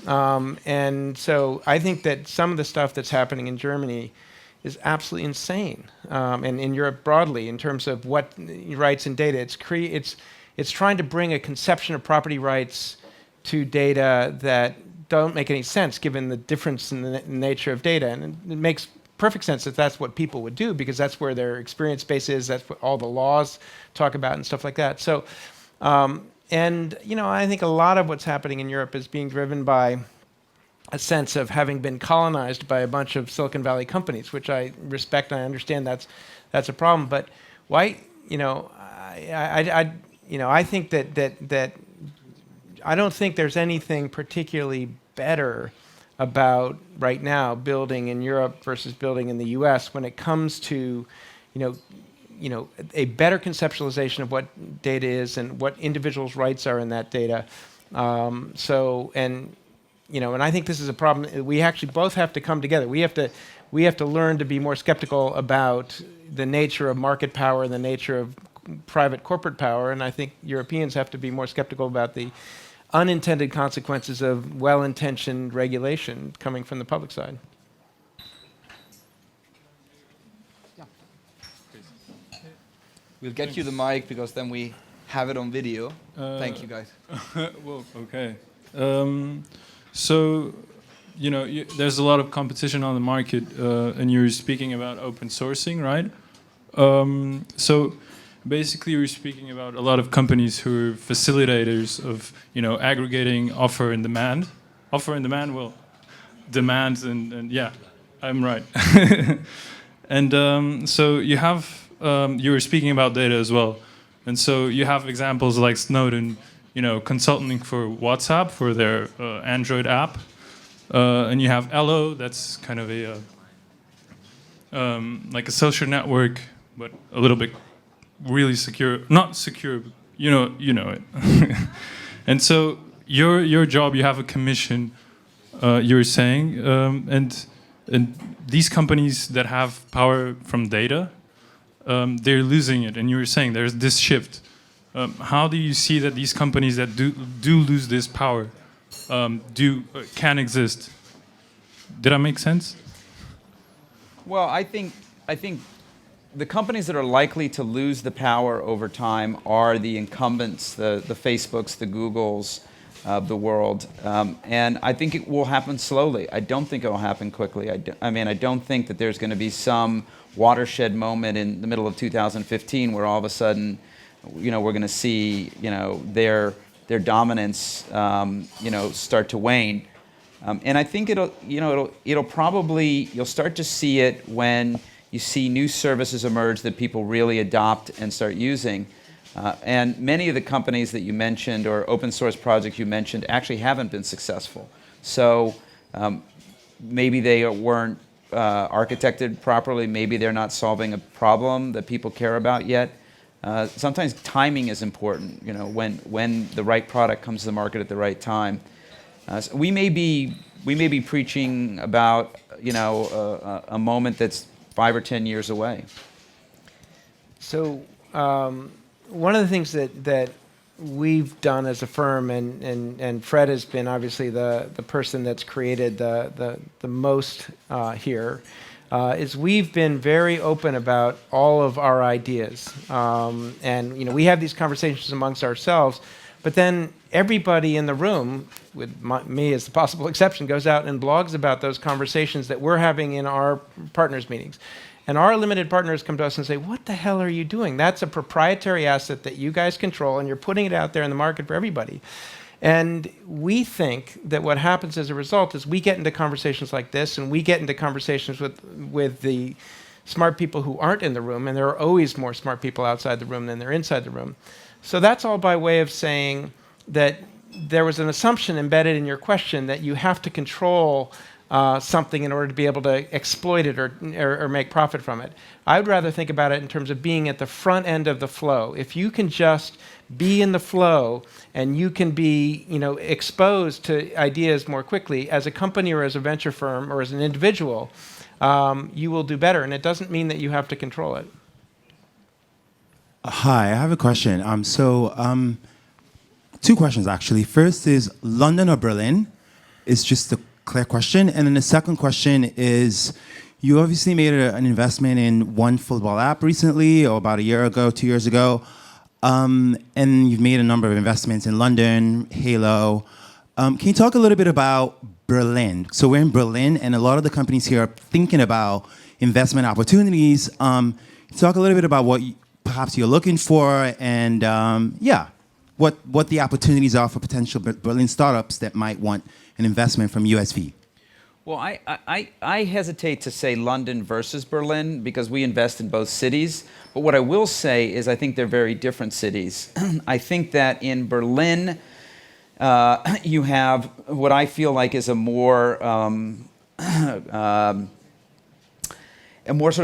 And so I think that some of the stuff that's happening in Germany is absolutely insane, and in Europe broadly, in terms of what rights and data. It's trying to bring a conception of property rights to data that don't make any sense given the difference in the nature of data. And it makes perfect sense that that's what people would do because that's where their experience base is, that's what all the laws talk about and stuff like that. So, I think a lot of what's happening in Europe is being driven by a sense of having been colonized by a bunch of Silicon Valley companies, which I respect and I understand that's a problem. But why, I think that I don't think there's anything particularly better about right now building in Europe versus building in the U.S. when it comes to, a better conceptualization of what data is and what individuals' rights are in that data. And I think this is a problem. We actually both have to come together. We have to learn to be more skeptical about the nature of market power and the nature of private corporate power, and I think Europeans have to be more skeptical about the unintended consequences of well-intentioned regulation coming from the public side. We'll get you the mic because then we have it on video. Thank you, guys. Well, okay. So, there's a lot of competition on the market, and you're speaking about open sourcing, right? So, basically, you're speaking about a lot of companies who are facilitators of, aggregating offer and demand. Offer and demand, well, demand and yeah, I'm right. And so you have, you were speaking about data as well. And so you have examples like Snowden, consulting for WhatsApp for their Android app. And you have Ello, that's kind of a, like a social network, but a little bit really secure, not secure, but you know it. And so your job, you have a commission, you were saying, and these companies that have power from data, they're losing it. And you were saying there's this shift. How do you see that these companies that do lose this power can exist? Did I make sense? Well, I think the companies that are likely to lose the power over time are the incumbents, the Facebooks, the Googles, of the world. And I think it will happen slowly. I don't think it will happen quickly. I don't think that there's going to be some watershed moment in the middle of 2015 where all of a sudden, we're going to see, their dominance, start to wane. And I think it'll probably, you'll start to see it when you see new services emerge that people really adopt and start using. And many of the companies that you mentioned or open source projects you mentioned actually haven't been successful. So maybe they weren't architected properly, maybe they're not solving a problem that people care about yet. Sometimes timing is important, when the right product comes to the market at the right time. So we may be preaching about a moment that's 5 or 10 years away. So one of the things that we've done as a firm, and Fred has been obviously the person that's created the most here, is we've been very open about all of our ideas. And we have these conversations amongst ourselves, but then everybody in the room, with me as the possible exception, goes out and blogs about those conversations that we're having in our partners' meetings. And our limited partners come to us and say, what the hell are you doing? That's a proprietary asset that you guys control, and you're putting it out there in the market for everybody. And we think that what happens as a result is we get into conversations like this, and we get into conversations with the smart people who aren't in the room, and there are always more smart people outside the room than there are inside the room. So that's all by way of saying that there was an assumption embedded in your question that you have to control something in order to be able to exploit it or make profit from it. I would rather think about it in terms of being at the front end of the flow. If you can just be in the flow and you can be exposed to ideas more quickly as a company or as a venture firm or as an individual, you will do better. And it doesn't mean that you have to control it. Hi, I have a question. Two questions, actually. First is London or Berlin? Is just a clear question. And then the second question is, you obviously made an investment in one football app recently, or about a year ago, 2 years ago. And you've made a number of investments in London, Halo. Can you talk a little bit about Berlin? So we're in Berlin, and a lot of the companies here are thinking about investment opportunities. Talk a little bit about what perhaps you're looking for, and what the opportunities are for potential Berlin startups that might want an investment from USV. Well, I hesitate to say London versus Berlin because we invest in both cities. But what I will say is I think they're very different cities. I think that in Berlin, you have what I feel like is a more sort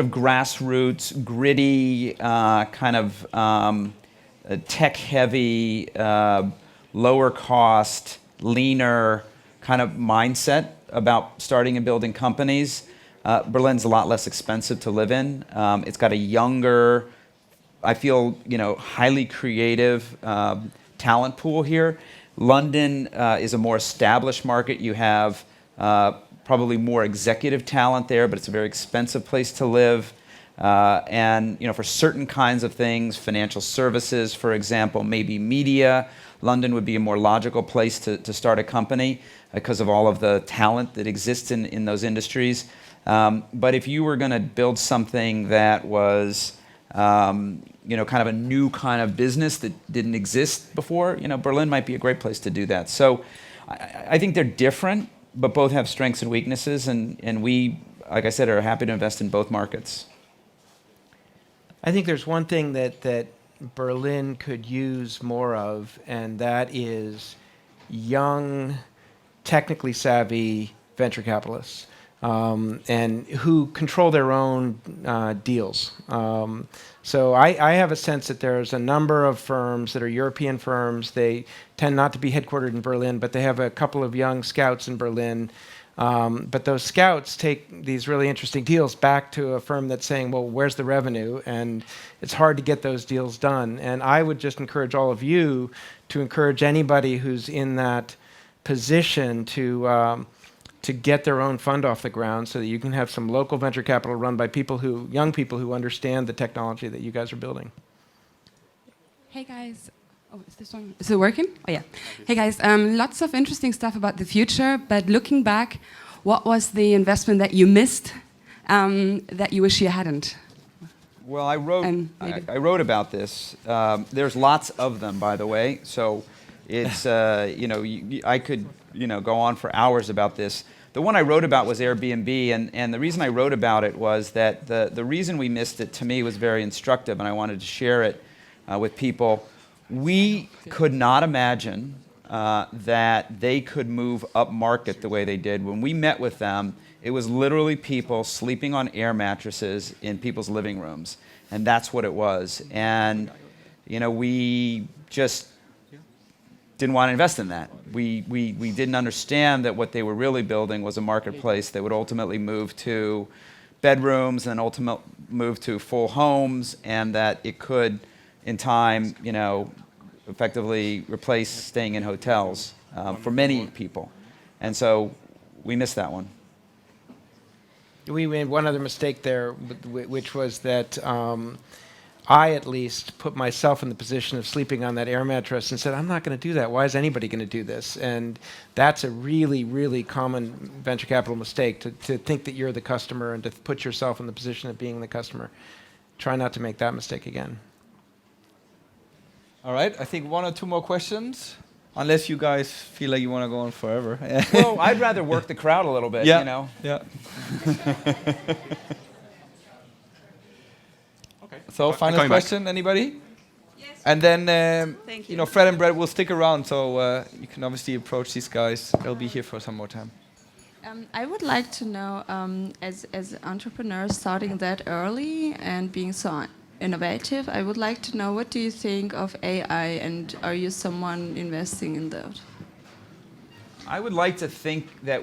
of grassroots, gritty, kind of tech-heavy, lower cost, leaner kind of mindset about starting and building companies. Berlin's a lot less expensive to live in. It's got a younger, I feel, highly creative talent pool here. London is a more established market. You have probably more executive talent there, but it's a very expensive place to live. And for certain kinds of things, financial services, for example, maybe media, London would be a more logical place to start a company because of all of the talent that exists in those industries. But if you were going to build something that was, kind of a new kind of business that didn't exist before, Berlin might be a great place to do that. So I think they're different, but both have strengths and weaknesses, and we, like I said, are happy to invest in both markets. I think there's one thing that Berlin could use more of, and that is young, technically savvy venture capitalists, and who control their own deals. So I have a sense that there's a number of firms that are European firms. They tend not to be headquartered in Berlin, but they have a couple of young scouts in Berlin. But those scouts take these really interesting deals back to a firm that's saying, well, where's the revenue? And it's hard to get those deals done. And I would just encourage all of you to encourage anybody who's in that position to get their own fund off the ground so that you can have some local venture capital run by young people who understand the technology that you guys are building. Hey guys, Oh, is this one? Is it working? Oh, yeah. Hey, guys. Lots of interesting stuff about the future, but looking back, what was the investment that you missed that you wish you hadn't? Well, I wrote about this. There's lots of them, by the way. So it's, I could, go on for hours about this. The one I wrote about was Airbnb, and the reason I wrote about it was that the reason we missed it, to me, was very instructive, and I wanted to share it with people. We could not imagine that they could move up market the way they did. When we met with them, it was literally people sleeping on air mattresses in people's living rooms, and that's what it was. And we just didn't want to invest in that. We didn't understand that what they were really building was a marketplace that would ultimately move to bedrooms and ultimately move to full homes, and that it could, in time, effectively replace staying in hotels for many people. And so we missed that one. We made one other mistake there, which was that I, at least, put myself in the position of sleeping on that air mattress and said, I'm not going to do that. Why is anybody going to do this? And that's a really, really common venture capital mistake, to think that you're the customer and to put yourself in the position of being the customer. Try not to make that mistake again. All right, I think 1 or 2 more questions, unless you guys feel like you want to go on forever. Well, I'd rather work the crowd a little bit, Yeah. Okay. So, final question, anybody? Yes. And then, Thank you. Fred and Brett will stick around, so you can obviously approach these guys. They'll be here for some more time. I would like to know, as entrepreneurs starting that early and being so innovative, I would like to know, what do you think of AI, and are you someone investing in that? I would like to think that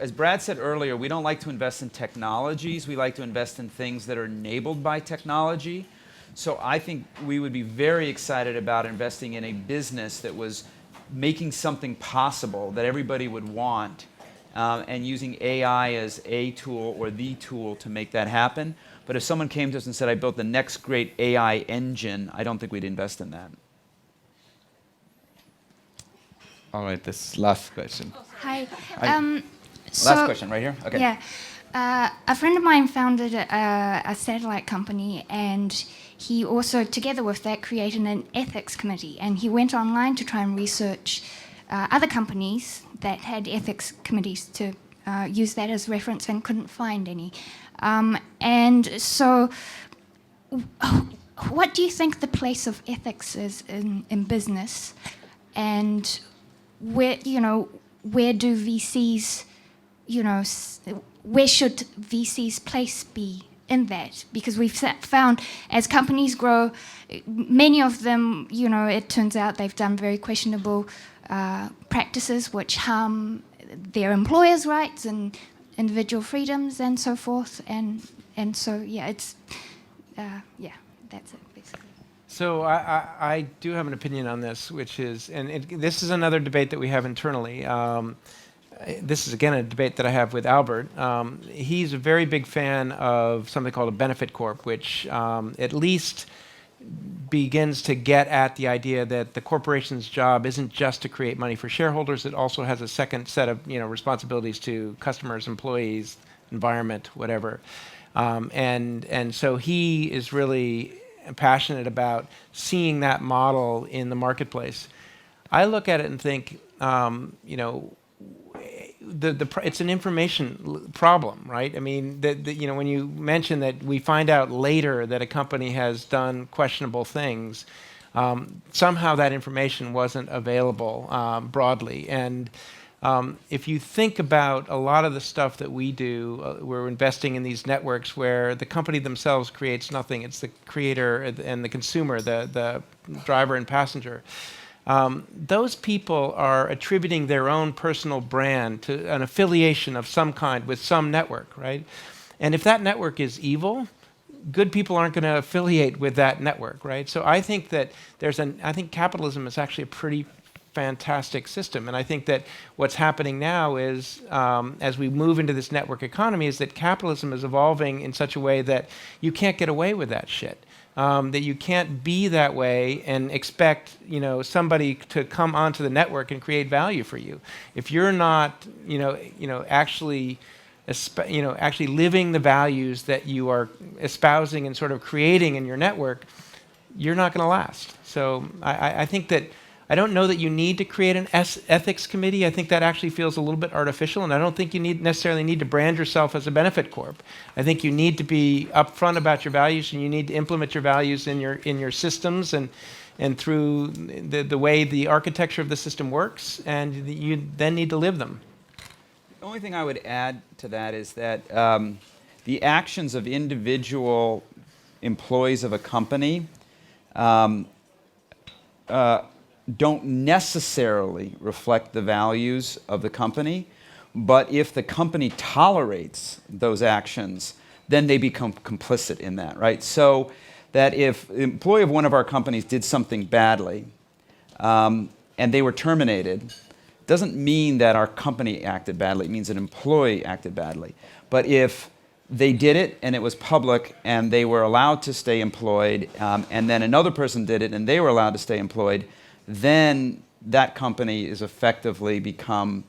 as Brad said earlier, we don't like to invest in technologies. We like to invest in things that are enabled by technology. So I think we would be very excited about investing in a business that was making something possible that everybody would want, and using AI as a tool or the tool to make that happen. But if someone came to us and said, I built the next great AI engine, I don't think we'd invest in that. All right, this last question. Hi. Last question, right here? Okay. Yeah. A friend of mine founded a satellite company, and he also, together with that, created an ethics committee. And he went online to try and research other companies that had ethics committees to use that as reference, and couldn't find any. And so, what do you think the place of ethics is in business, and where do VCs, where should VCs' place be in that? Because we've found as companies grow, many of them, it turns out they've done very questionable practices which harm their employers' rights and individual freedoms and so forth, and so that's it basically. So I do have an opinion on this, which is, and this is another debate that we have internally. This is, again, a debate that I have with Albert. He's a very big fan of something called a benefit corp, which at least begins to get at the idea that the corporation's job isn't just to create money for shareholders. It also has a second set of responsibilities to customers, employees, environment, whatever. And so he is really passionate about seeing that model in the marketplace. I look at it and think, it's an information problem, right? I mean, when you mention that we find out later that a company has done questionable things, somehow that information wasn't available broadly. And if you think about a lot of the stuff that we do, we're investing in these networks where the company themselves creates nothing. It's the creator and the consumer, the driver and passenger. Those people are attributing their own personal brand to an affiliation of some kind with some network, right? And if that network is evil, good people aren't going to affiliate with that network, right? So I think that I think capitalism is actually a pretty fantastic system. And I think that what's happening now is, as we move into this network economy, is that capitalism is evolving in such a way that you can't get away with that shit. that you can't be that way and expect, somebody to come onto the network and create value for you. If you're not, actually living the values that you are espousing and sort of creating in your network, you're not going to last. So I think that I don't know that you need to create an ethics committee. I think that actually feels a little bit artificial, and I don't think you necessarily need to brand yourself as a benefit corp. I think you need to be upfront about your values, and you need to implement your values in your systems and through the way the architecture of the system works, and you then need to live them. The only thing I would add to that is that the actions of individual employees of a company don't necessarily reflect the values of the company, but if the company tolerates those actions, then they become complicit in that, right? So that if an employee of one of our companies did something badly and they were terminated, doesn't mean that our company acted badly. It means an employee acted badly. But if they did it and it was public and they were allowed to stay employed, and then another person did it and they were allowed to stay employed, then that company is effectively become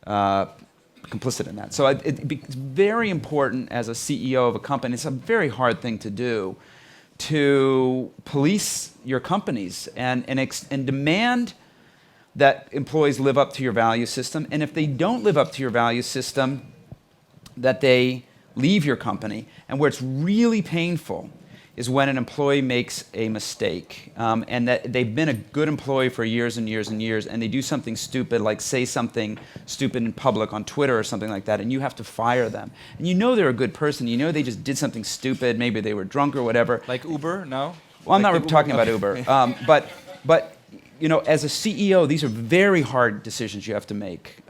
complicit in that. So it's very important as a CEO of a company. It's a very hard thing to do, to police your companies and demand that employees live up to your value system. And if they don't live up to your value system, that they leave your company. And where it's really painful is when an employee makes a mistake and that they've been a good employee for years and years and years, and they do something stupid, like say something stupid in public on Twitter or something like that, and you have to fire them. And you know they're a good person. You know they just did something stupid. Maybe they were drunk or whatever. Like Uber, no? Well, I'm like not talking about Uber. But as a CEO, these are very hard decisions you have to make.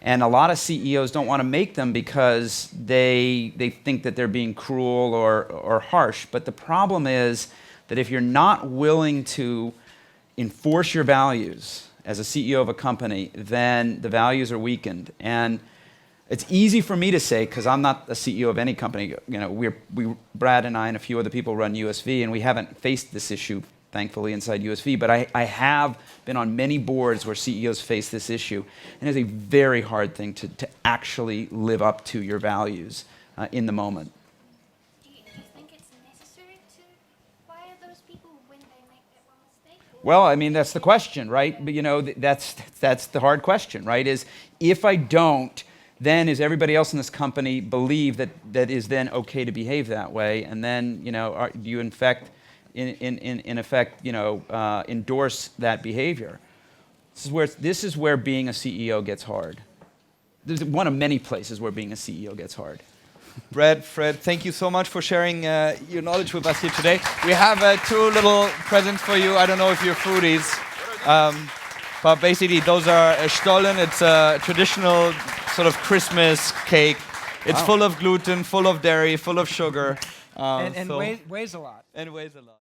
And a lot of CEOs don't want to make them because they think that they're being cruel or harsh. But the problem is that if you're not willing to enforce your values as a CEO of a company, then the values are weakened. And it's easy for me to say, because I'm not a CEO of any company. Brad and I and a few other people run USV, and we haven't faced this issue, thankfully, inside USV, but I have been on many boards where CEOs face this issue, and it's a very hard thing to actually live up to your values in the moment. Do you think it's necessary to fire those people when they make that one mistake? Well, I mean, that's the question, right? But that's the hard question, right? Is if I don't, then is everybody else in this company believe that is then okay to behave that way, and then do you in effect endorse that behavior? This is where being a CEO gets hard. This is one of many places where being a CEO gets hard. Brad, Fred, thank you so much for sharing your knowledge with us here today. We have two little presents for you. I don't know if you're foodies, but basically those are Stollen. It's a traditional sort of Christmas cake. It's full of gluten, full of dairy, full of sugar. And weighs a lot. And weighs a lot.